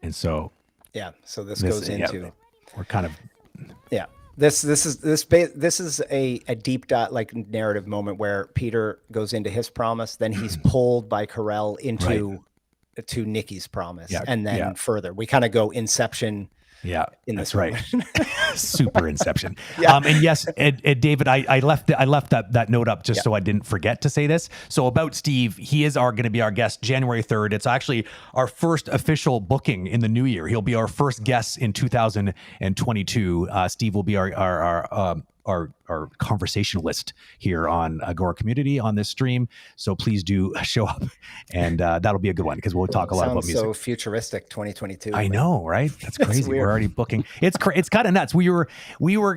A: And so
C: Yeah. So this goes into
A: we're kind of
C: This is a deep narrative moment where Peter goes into his promise, then he's pulled by Carell into to Nikki's promise, and then further. We kind of go Inception.
A: Yeah,
C: in
A: that's
C: this
A: right. Super Inception.
C: Yeah.
A: And yes, and David, I left that note up just so I didn't forget to say this. So about Steve, he is going to be our guest January 3rd. It's actually our first official booking in the new year. He'll be our first guest in 2022. Steve will be our conversationalist here on Agora.Community on this stream. So please do show up, and that'll be a good one because we'll talk a lot about music.
C: So futuristic 2022.
A: I know, right? That's crazy. We're already booking. It's kind of nuts. We were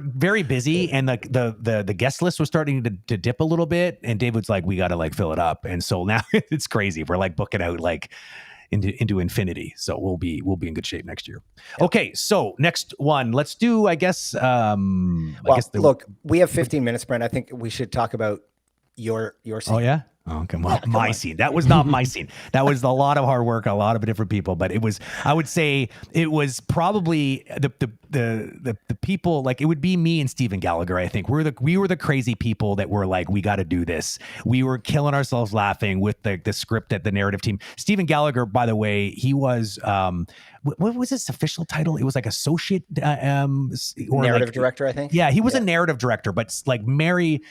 A: very busy, and the guest list was starting to dip a little bit, and David's like, we got to fill it up, and so now it's crazy. We're booking out into infinity. So we'll be in good shape next year. Yep. Okay, so next one, let's do, I guess.
C: Look, we have 15 minutes, Brent. I think we should talk about your scene.
A: Oh yeah. Oh, come on. My scene. That was not my scene. That was a lot of hard work, a lot of different people, but I would say it was probably the people, it would be me and Stephen Gallagher. I think we were the crazy people that were we got to do this. We were killing ourselves laughing with the script at the narrative team. Stephen Gallagher, by the way, he was, what was his official title? It was associate, or
C: narrative director, I think.
A: Yeah. He was a narrative director, but Mary,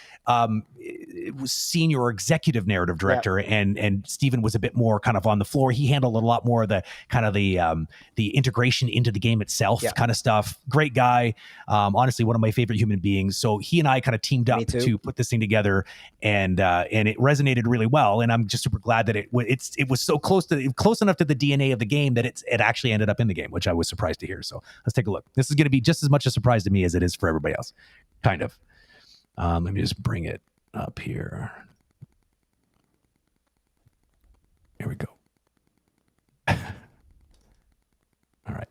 A: it was senior or executive narrative director, and Stephen was a bit more kind of on the floor. He handled a lot more of the kind of the integration into the game itself kind of stuff. Great guy. Honestly, one of my favorite human beings. So he and I kind of teamed up to put this thing together, and it resonated really well. And I'm just super glad that it was so close enough to the DNA of the game that it actually ended up in the game, which I was surprised to hear. So let's take a look. This is going to be just as much a surprise to me as it is for everybody else, kind of. Let me just bring it up here. Here we go. All right.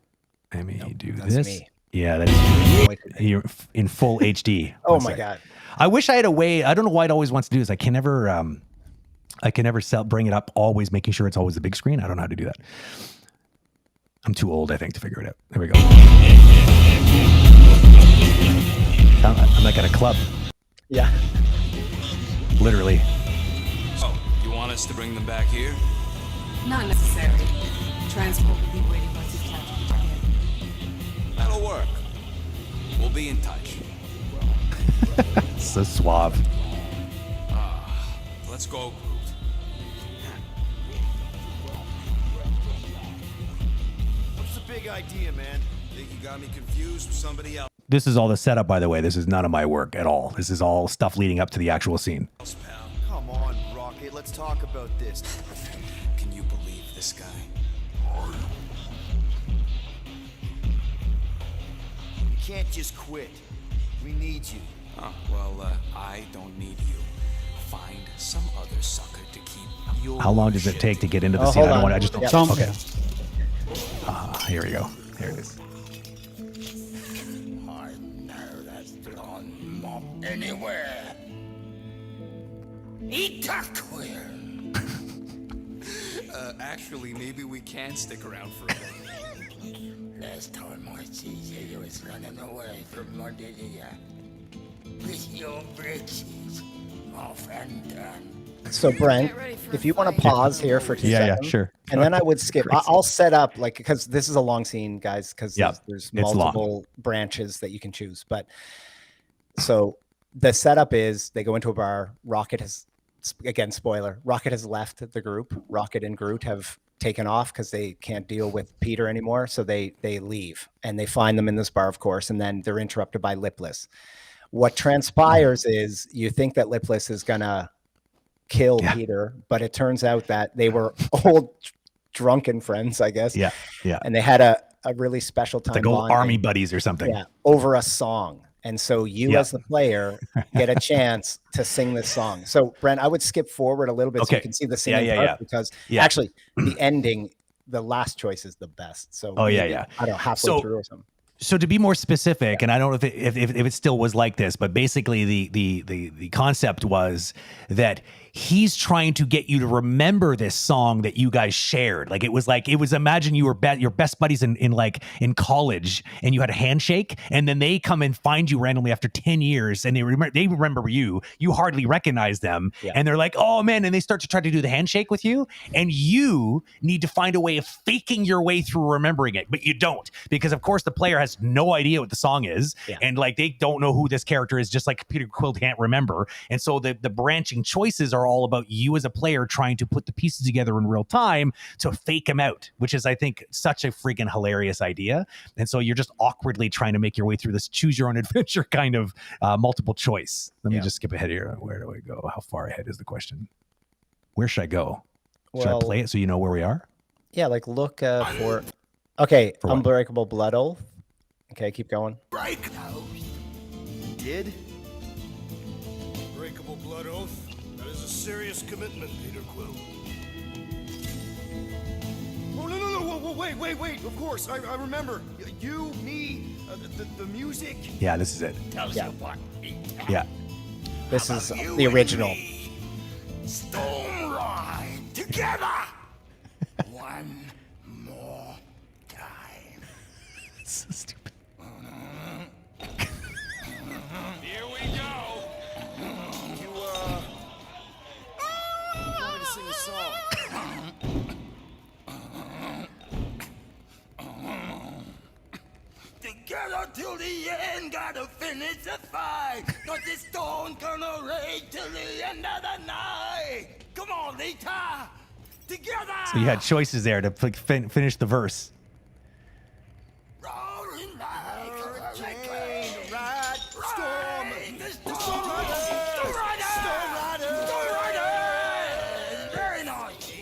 A: Let me do this. Me. Yeah, that's me. You're in full HD.
C: Oh my God.
A: I wish I had a way. I don't know why it always wants to do this. I can never bring it up, always making sure it's always the big screen. I don't know how to do that. I'm too old, I think, to figure it out. There we go. I'm at a club.
C: Yeah.
A: Literally.
G: Oh, you want us to bring them back here?
H: Not necessary. Transport will be waiting once you capture the target.
G: That'll work. We'll be in touch.
A: So suave.
G: Let's go, Groot.
F: What's the big idea, man?
G: Think you got me confused with somebody else?
A: This is all the setup, by the way. This is none of my work at all. This is all stuff leading up to the actual scene.
F: Come on, Rocket. Let's talk about this.
G: Can you believe this guy?
F: You can't just quit. We need you.
G: Oh, well, I don't need you. Find some other sucker to keep your
A: How long does it take to get into the scene? I don't want. I just don't.
C: Yep.
A: Okay. Here we go. Here it is.
I: Anywhere. Eat that queer.
G: Actually, maybe we can stick around for a bit.
I: Last time I see you, you was running away from Mordelia. With your britches off and done.
C: So Brent, if you want to pause here for 2
A: Yeah,
C: seconds,
A: sure.
C: and then I would skip. I'll set up like because this is a long scene, guys, because
A: Yep,
C: there's
A: it's long.
C: multiple branches that you can choose. But so the setup is they go into a bar. Rocket has, again, spoiler. Rocket has left the group. Rocket and Groot have taken off because they can't deal with Peter anymore. So they leave and they find them in this bar, of course, and then they're interrupted by Lipless. What transpires is you think that Lipless is gonna kill Peter, but it turns out that they were old drunken friends, I guess.
A: Yeah, yeah.
C: And they had a really special time,
A: Like old
C: bonding,
A: army buddies or something.
C: yeah, over a song. And so you as the player get a chance to sing this song. So Brent, I would skip forward a little bit so you can see the singing part because actually the ending, the last choice is the best. So maybe, I don't know, halfway through or something.
A: So to be more specific, and I don't know if it still was like this, but basically the concept was that he's trying to get you to remember this song that you guys shared. Like it was imagine you were your best buddies in college and you had a handshake, and then they come and find you randomly after 10 years and they remember you hardly recognize them, and they're like, oh man, and they start to try to do the handshake with you, and you need to find a way of faking your way through remembering it, but you don't, because of course the player has no idea what the song is, and like they don't know who this character is, just like Peter Quill can't remember. And so the branching choices are all about you as a player trying to put the pieces together in real time to fake them out, which is, I think, such a freaking hilarious idea. And so you're just awkwardly trying to make your way through this choose your own adventure kind of multiple choice. Let me just skip ahead here. Where do I go? How far ahead is the question? Where should I go? Should I play it so you know where we are?
C: Yeah, like look for Unbreakable Blood Oath. Okay, keep going.
F: Break! Did? Unbreakable Blood Oath? That is a serious commitment, Peter Quill. Oh, no, wait. Of course, I remember. You, me, the music.
A: Yeah, this is it.
I: Tells you what.
A: Yeah.
C: This is the original.
I: Storm ride together. One more time.
A: So stupid.
G: Here we go.
F: You wanted to sing a song.
I: Together till the end, gotta finish the fight. Cause this storm gonna rage till the end of the night. Come on, Lita. Together.
A: So you had choices there to finish the verse.
I: Roaring like a hurricane.
F: Ride, storm,
I: The
F: Storm
I: storm
F: Rider.
I: Storm Rider. Very nice.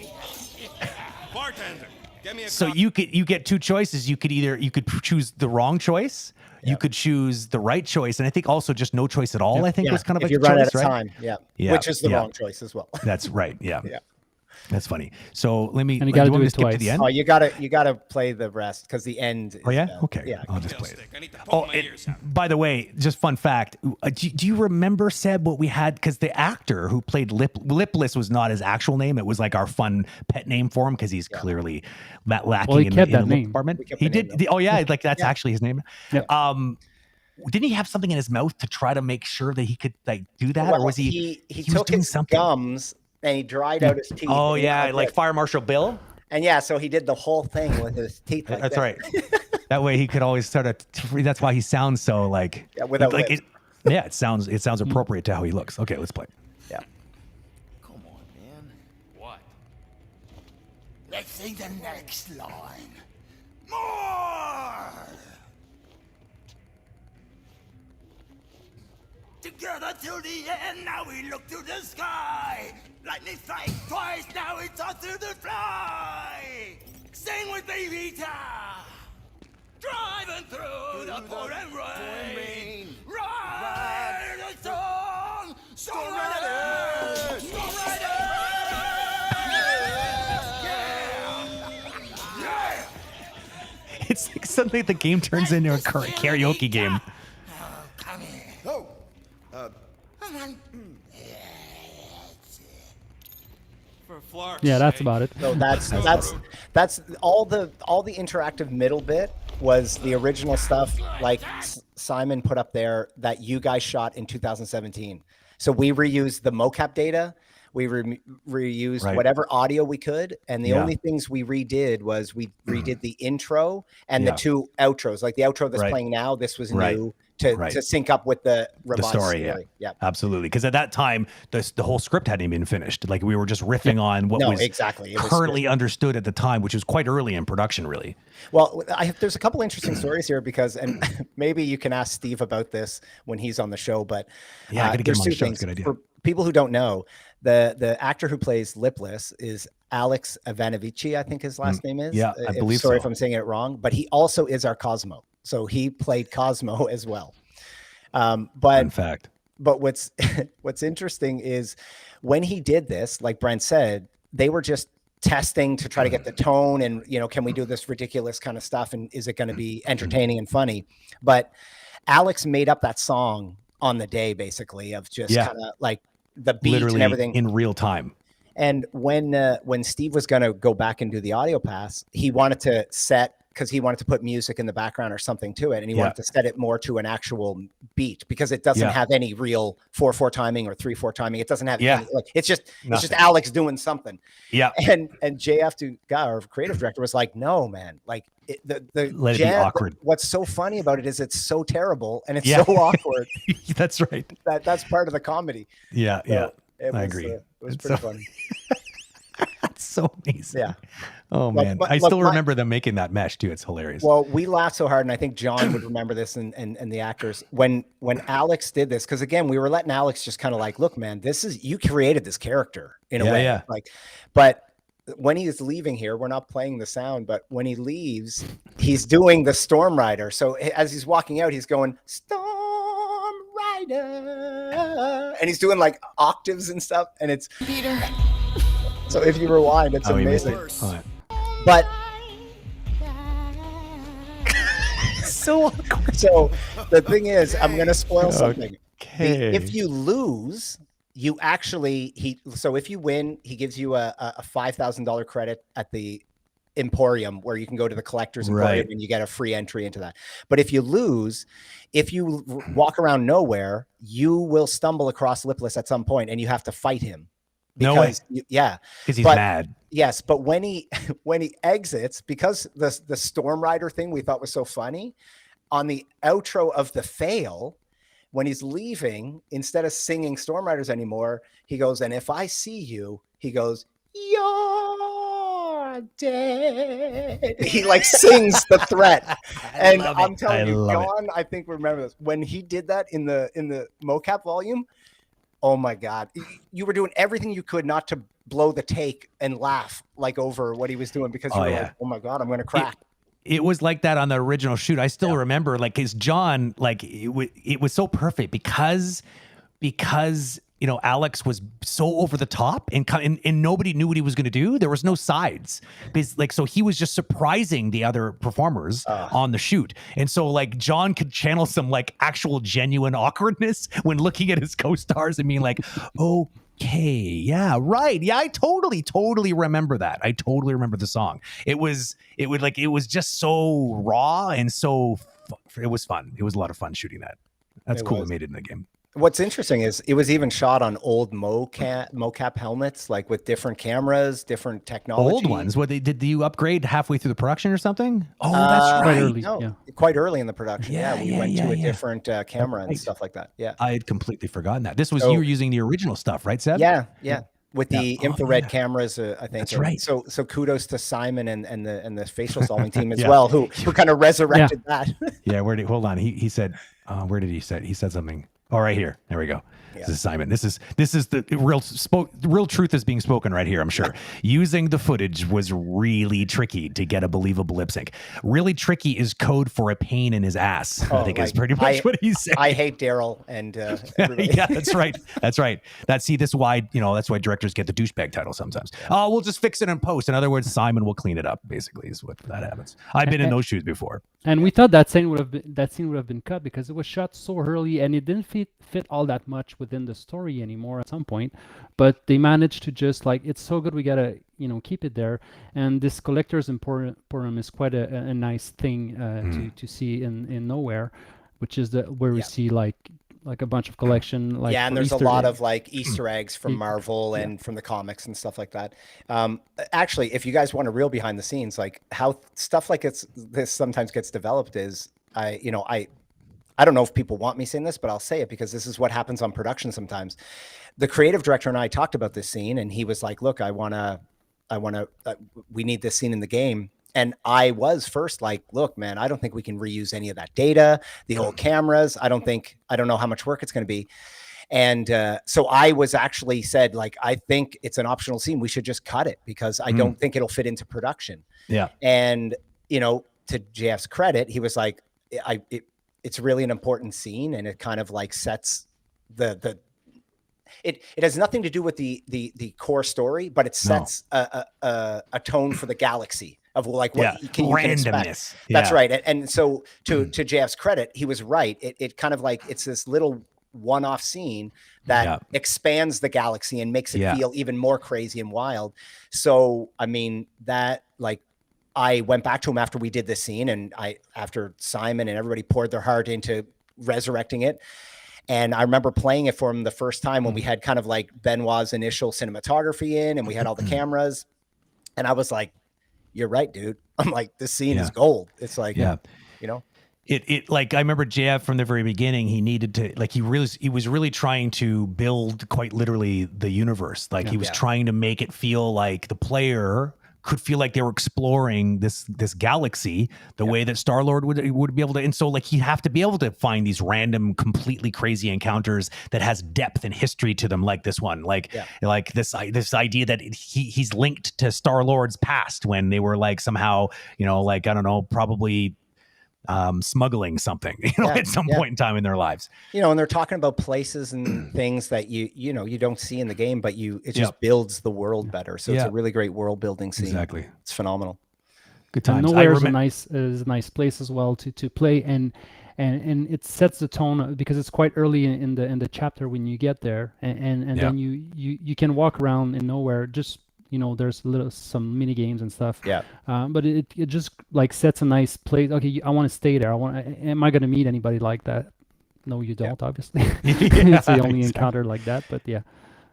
G: Bartender, get me a
A: So you get two choices. You could choose the wrong choice. You could choose the right choice, and I think also just no choice at all. I think was kind of
C: if
A: like
C: you
A: a
C: run
A: choice,
C: out of
A: right?
C: time, which is the wrong choice as well.
A: That's right. Yeah.
C: Yeah.
A: That's funny. So let me.
B: And you
A: do
B: gotta
A: want
B: do
A: me
B: it
A: to skip to
B: twice.
A: the end?
C: Oh, you gotta play the rest because the end.
A: Oh yeah.
C: Is,
A: Okay.
C: Yeah.
A: I'll just play it.
G: stick. I need to poke my ears out.
A: By the way, just fun fact. Do you remember, Seb, what we had? Because the actor who played Lipless was not his actual name. It was like our fun pet name for him because he's clearly lacking
B: he
A: in
B: kept
A: the
B: that
A: lip
B: name.
A: department.
C: We kept
A: He
C: the name,
A: did.
C: though.
A: Oh yeah, like that's actually his name.
B: Yep.
A: Didn't he have something in his mouth to try to make sure that he could like do that, or was he?
C: He
A: was
C: took
A: doing
C: his
A: something.
C: gums and he dried out his teeth.
A: Oh
C: and he
A: yeah,
C: did
A: like
C: it.
A: Fire Marshal Bill.
C: And yeah, so he did the whole thing with his teeth. Like
A: That's
C: that.
A: right. That way he could always start to. That's why he sounds so like.
C: Yeah, without
A: like
C: lips.
A: it sounds appropriate to how he looks. Okay, let's play.
C: Yeah.
F: Come on, man.
G: What?
I: Let's sing the next line. More. Together till the end, now we look to the sky. Lightning strikes twice, now it's all through the fly. Sing with me, Rita. Driving through the pouring rain. Ride the storm. Storm Rider. Storm Rider. Yeah.
A: It's like suddenly the game turns into a karaoke game.
I: Come here.
F: Oh,
I: Come on.
G: For Flark's
B: Yeah, that's
G: sake.
B: about it.
C: So that's all the interactive middle bit was the original stuff like Simon put up there that you guys shot in 2017. So we reused the mocap data. We reused
A: Right.
C: whatever audio we could, and the
A: Yeah.
C: only things we redid was we redid the intro and
A: Yeah.
C: the two outros. Like the outro that's
A: Right.
C: playing now, this was
A: Right.
C: new to
A: Right.
C: sync up with the
A: The
C: revised
A: story,
C: story.
A: yeah.
C: Yeah.
A: Absolutely. Because at that time, the whole script hadn't even been finished. Like we were just riffing on what
C: No,
A: was
C: exactly. It was
A: currently understood at the time, which was quite early in production, really.
C: Well, there's a couple interesting stories here because, and maybe you can ask Steve about this when he's on the show, but
A: Yeah, I gotta get
C: there's
A: him on the
C: two
A: show.
C: things.
A: It's a good idea.
C: For people who don't know, the actor who plays Lipless is Alex Ivanovici, I think his last name is.
A: Yeah, I believe
C: sorry
A: so.
C: if I'm saying it wrong, but he also is our Cosmo. So he played Cosmo as well.
A: In fact.
C: But what's interesting is when he did this, like Brent said, they were just testing to try to get the tone and, can we do this ridiculous kind of stuff? And is it going to be entertaining and funny? But Alex made up that song on the day, basically, of just kind of like the beat
A: Literally
C: and everything
A: in real time.
C: And when Steve was going to go back and do the audio pass, he wanted to set, because he wanted to put music in the background or something to it. And he wanted to set it more to an actual beat because it doesn't have any real 4/4 timing or 3/4 timing. It doesn't have any, like, it's just Alex doing something.
A: Yeah.
C: And JF Dugas, our creative director, was like, no, man, like the
A: let it be awkward.
C: What's so funny about it is it's so terrible and it's so awkward.
A: That's right.
C: That's part of the comedy.
A: Yeah.
C: So
A: yeah.
C: I
A: agree.
C: It was pretty funny.
A: That's so amazing.
C: Yeah.
A: Oh man, I still remember them making that mesh too. It's hilarious.
C: Well, we laughed so hard, and I think John would remember this, and the actors when Alex did this, because again, we were letting Alex just kind of like, look, man, you created this character in a way, like, but when he's leaving here, we're not playing the sound, but when he leaves, he's doing the Storm Rider. So as he's walking out, he's going Storm Rider, and he's doing like octaves and stuff, and it's
H: Peter.
C: So if you rewind, it's amazing. But so awkward. So the thing is, I'm going to spoil something. If you lose, you actually so if you win, he gives you a $5,000 credit at the Emporium, where you can go to the collector's Emporium and you get a free entry into that. But if you lose, if you walk around nowhere, you will stumble across Lipless at some point, and you have to fight him.
A: No way.
C: Yeah,
A: because he's mad.
C: Yes, but when he exits, because the Storm Rider thing we thought was so funny, on the outro of the fail, when he's leaving, instead of singing Storm Riders anymore, he goes, and if I see you, he goes, you're dead. He like sings the threat. And I'm telling you, John, I think remember this. When he did that in the mocap volume, oh my God, you were doing everything you could not to blow the take and laugh like over what he was doing, because you were like, oh my God, I'm going to crack.
A: It was like that on the original shoot. I still remember, like, his John, like it was so perfect because Alex was so over the top and nobody knew what he was going to do. There was no sides, so he was just surprising the other performers on the shoot. And so like John could channel some like actual genuine awkwardness when looking at his co-stars and being like, okay, yeah, right. Yeah, I totally remember that. I totally remember the song. It was just so raw and so it was fun. It was a lot of fun shooting that. That's cool. They made it in the game.
C: What's interesting is it was even shot on old mocap helmets, like with different cameras, different technology.
A: Old ones. What did you upgrade halfway through the production or something? Oh, that's right.
B: Quite early.
C: No, quite early in the production. We went to a different camera and stuff like that. Yeah,
A: I had completely forgotten that. This was you were using the original stuff, right, Seb?
C: Yeah. With the infrared cameras, I think.
A: That's right.
C: So kudos to Simon and the facial solving team as well, who kind of resurrected that.
A: Yeah. Hold on. He said, where did he say? He said something. Oh, right here. There we go. This is Simon. This is the real truth is being spoken right here, I'm sure. Using the footage was really tricky to get a believable lip sync. Really tricky is code for a pain in his ass. I think is pretty much what he said.
C: I hate Darryl and everybody.
A: Yeah, that's right. That's right. This is why, that's why directors get the douchebag title sometimes. Oh, we'll just fix it in post. In other words, Simon will clean it up, basically, is what that happens. I've been in those shoes before.
B: And we thought that scene would have been cut because it was shot so early and it didn't fit all that much within the story anymore at some point. But they managed to just like, it's so good, we gotta keep it there. And this collector's emporium is quite a nice thing to see in Nowhere, which is where we see like like a bunch of collection. Like
C: yeah, and
B: for
C: there's
B: Easter
C: a lot
B: egg.
C: of like Easter eggs from Marvel
B: Yeah.
C: and from the comics and stuff like that. Actually, if you guys want a real behind the scenes, like how stuff like this sometimes gets developed is I don't know if people want me saying this, but I'll say it because this is what happens on production sometimes. The creative director and I talked about this scene, and he was like, "Look, we need this scene in the game." And I was first like, "Look, man, I don't think we can reuse any of that data, the old cameras. I don't know how much work it's going to be." And so I was actually said, like, I think it's an optional scene. We should just cut it because I don't think it'll fit into production.
A: Yeah.
C: And, to JF's credit, he was like, it's really an important scene, and it kind of like sets it has nothing to do with the core story, but it sets a tone for the galaxy of like what you can expect. That's right. And so to JF's credit, he was right. It kind of like, it's this little one-off scene that expands the galaxy and makes it feel even more crazy and wild. So, I mean, that like, I went back to him after we did this scene, and after Simon and everybody poured their heart into resurrecting it. And I remember playing it for him the first time when we had kind of like Benoit's initial cinematography in, and we had all the cameras. And I was like, "You're right, dude." I'm like, "This scene is gold." It's like,
A: It like, I remember JF from the very beginning, he needed to, like, he was really trying to build quite literally the universe. Like he was trying to make it feel like the player could feel like they were exploring this galaxy the way that Star-Lord would be able to. And so like, he'd have to be able to find these random, completely crazy encounters that has depth and history to them, like this one, like this idea that he's linked to Star-Lord's past when they were like somehow, like, I don't know, probably smuggling something, at some point in time in their lives,
C: and they're talking about places and things that you don't see in the game, but it just builds the world better. So it's a really great world building scene.
A: Exactly.
C: It's phenomenal.
A: Good times.
B: Nowhere is a nice place as well to play, and it sets the tone because it's quite early in the chapter when you get there, and then you can walk around in Nowhere. Just there's some mini games and stuff. But it just like sets a nice place. Okay, I want to stay there. Am I going to meet anybody like that? No, you don't. Obviously, it's the only encounter like that. But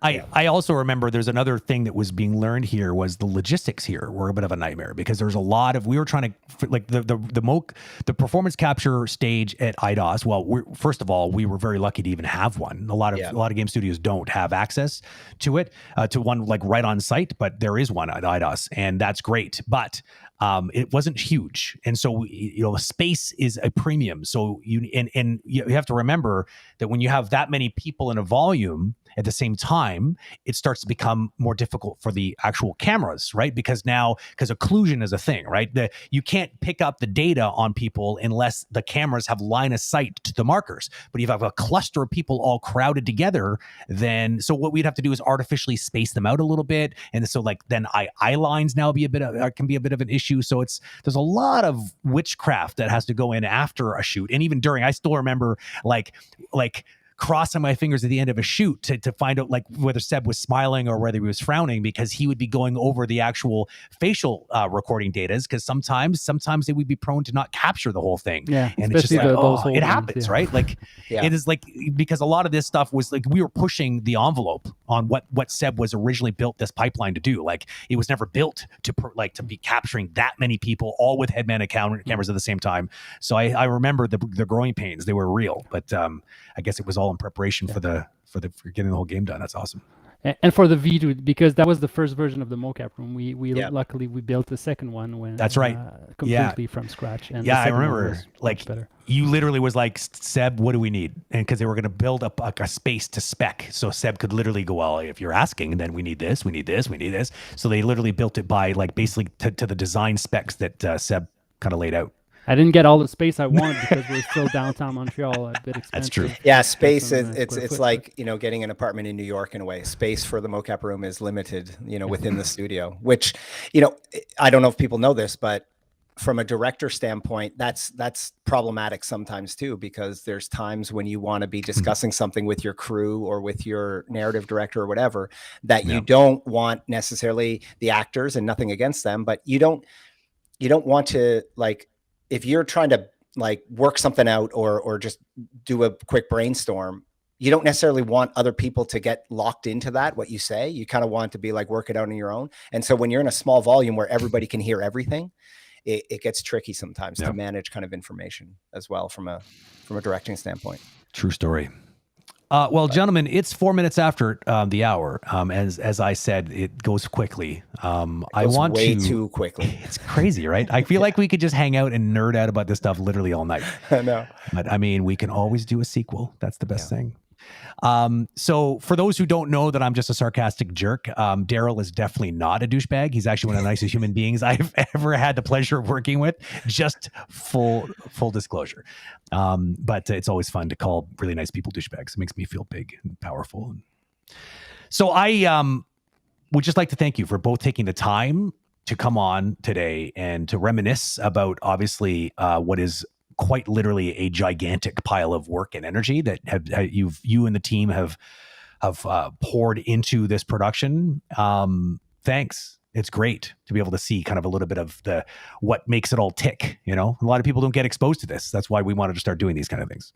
A: I also remember there's another thing that was being learned here was the logistics here were a bit of a nightmare because there's a lot of, we were trying to like the performance capture stage at IDOS. Well, first of all, we were very lucky to even have one. A lot of game studios don't have access to it, to one like right on site, but there is one at IDOS, and that's great. But it wasn't huge, and so space is a premium. So you have to remember that when you have that many people in a volume at the same time, it starts to become more difficult for the actual cameras, right? Because occlusion is a thing, right? You can't pick up the data on people unless the cameras have line of sight to the markers. But if you have a cluster of people all crowded together, so what we'd have to do is artificially space them out a little bit. And so then eye lines now can be a bit of an issue. So there's a lot of witchcraft that has to go in after a shoot. And even during, I still remember like crossing my fingers at the end of a shoot to find out like whether Seb was smiling or whether he was frowning, because he would be going over the actual facial recording data, because sometimes they would be prone to not capture the whole thing.
B: Yeah,
A: and it's just like, it happens, right? Like it is like, because a lot of this stuff was like, we were pushing the envelope on what Seb was originally built this pipeline to do. Like it was never built to be capturing that many people all with head-mounted cameras at the same time. So I remember the growing pains. They were real, but I guess it was all in preparation for getting the whole game done. That's awesome.
B: And for the V2, because that was the first version of the mocap room. We luckily we built the second one when
A: that's right,
B: completely from scratch. And
A: I remember like you literally was like, Seb, what do we need? And because they were going to build up a space to spec, so Seb could literally go, well, if you're asking, then we need this, we need this, we need this. So they literally built it by like basically to the design specs that Seb kind of laid out.
B: I didn't get all the space I wanted because we're still downtown Montreal, a bit expensive.
A: That's true.
C: Yeah, space is it's like getting an apartment in New York in a way. Space for the mocap room is limited, within the studio. Which, I don't know if people know this, but from a director standpoint, that's problematic sometimes too, because there's times when you want to be discussing something with your crew or with your narrative director or whatever that you don't want necessarily the actors, and nothing against them, but you don't want to, like, if you're trying to like work something out or just do a quick brainstorm, you don't necessarily want other people to get locked into that, what you say. You kind of want to be like, work it out on your own. And so when you're in a small volume where everybody can hear everything, it gets tricky sometimes to manage kind of information as well from a directing standpoint.
A: True story. Well, gentlemen, it's 4 minutes after the hour. As I said, it goes quickly. I want
C: way too quickly.
A: It's crazy, right? I feel like we could just hang out and nerd out about this stuff literally all night.
C: I know.
A: But I mean, we can always do a sequel. That's the best thing. So for those who don't know that I'm just a sarcastic jerk, Darryl is definitely not a douchebag. He's actually one of the nicest human beings I've ever had the pleasure of working with. Just full disclosure. But it's always fun to call really nice people douchebags. It makes me feel big and powerful. So I would just like to thank you for both taking the time to come on today and to reminisce about obviously what is quite literally a gigantic pile of work and energy that you and the team have poured into this production. Thanks. It's great to be able to see kind of a little bit of what makes it all tick. You know, a lot of people don't get exposed to this. That's why we wanted to start doing these kind of things.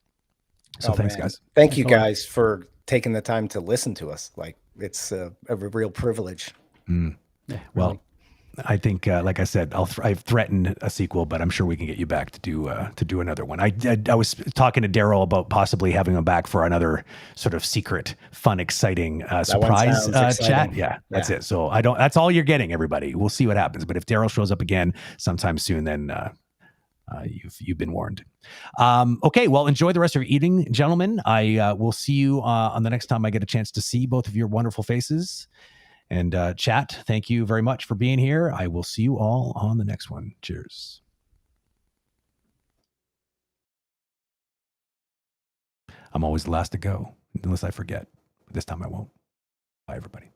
A: So thanks, guys.
C: Thank you guys for taking the time to listen to us. Like it's a real privilege.
A: Well, I think, like I said, I've threatened a sequel, but I'm sure we can get you back to do another one. I was talking to Darryl about possibly having him back for another sort of secret, fun, exciting surprise chat. Yeah, that's it. So that's all you're getting, everybody. We'll see what happens. But if Darryl shows up again sometime soon, then you've been warned. Okay, well, enjoy the rest of your eating, gentlemen. I will see you on the next time I get a chance to see both of your wonderful faces. And chat, thank you very much for being here. I will see you all on the next one. Cheers. I'm always the last to go, unless I forget. This time I won't. Bye, everybody.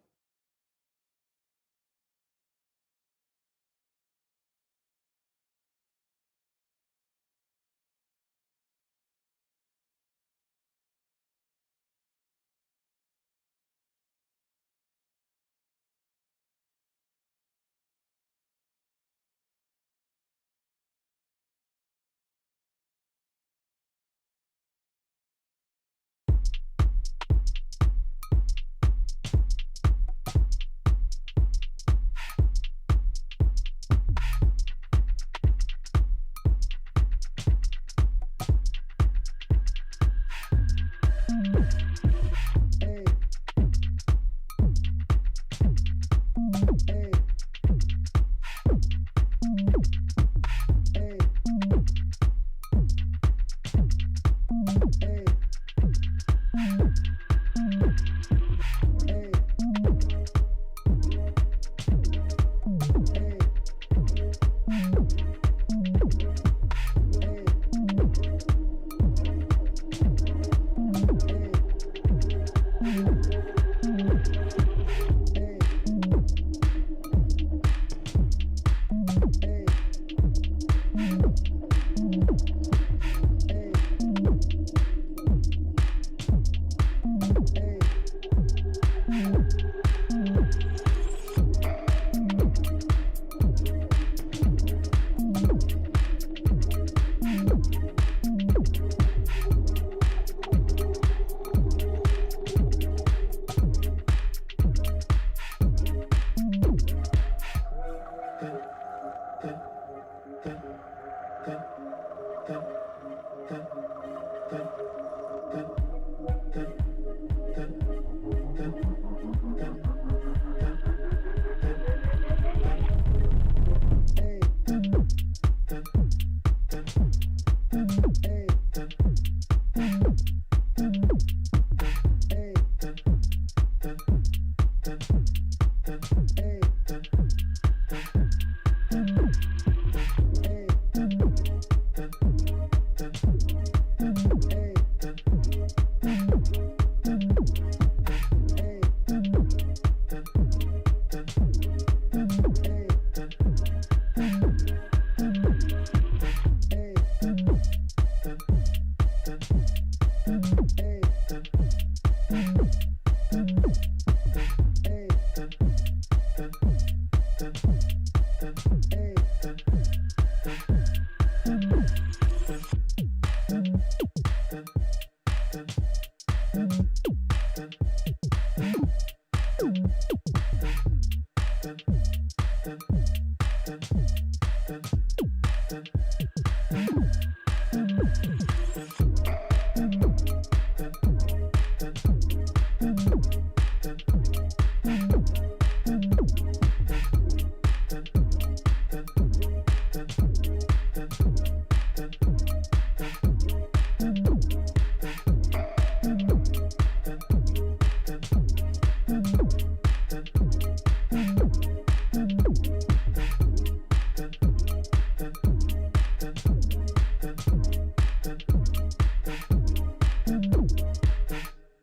A: Bye.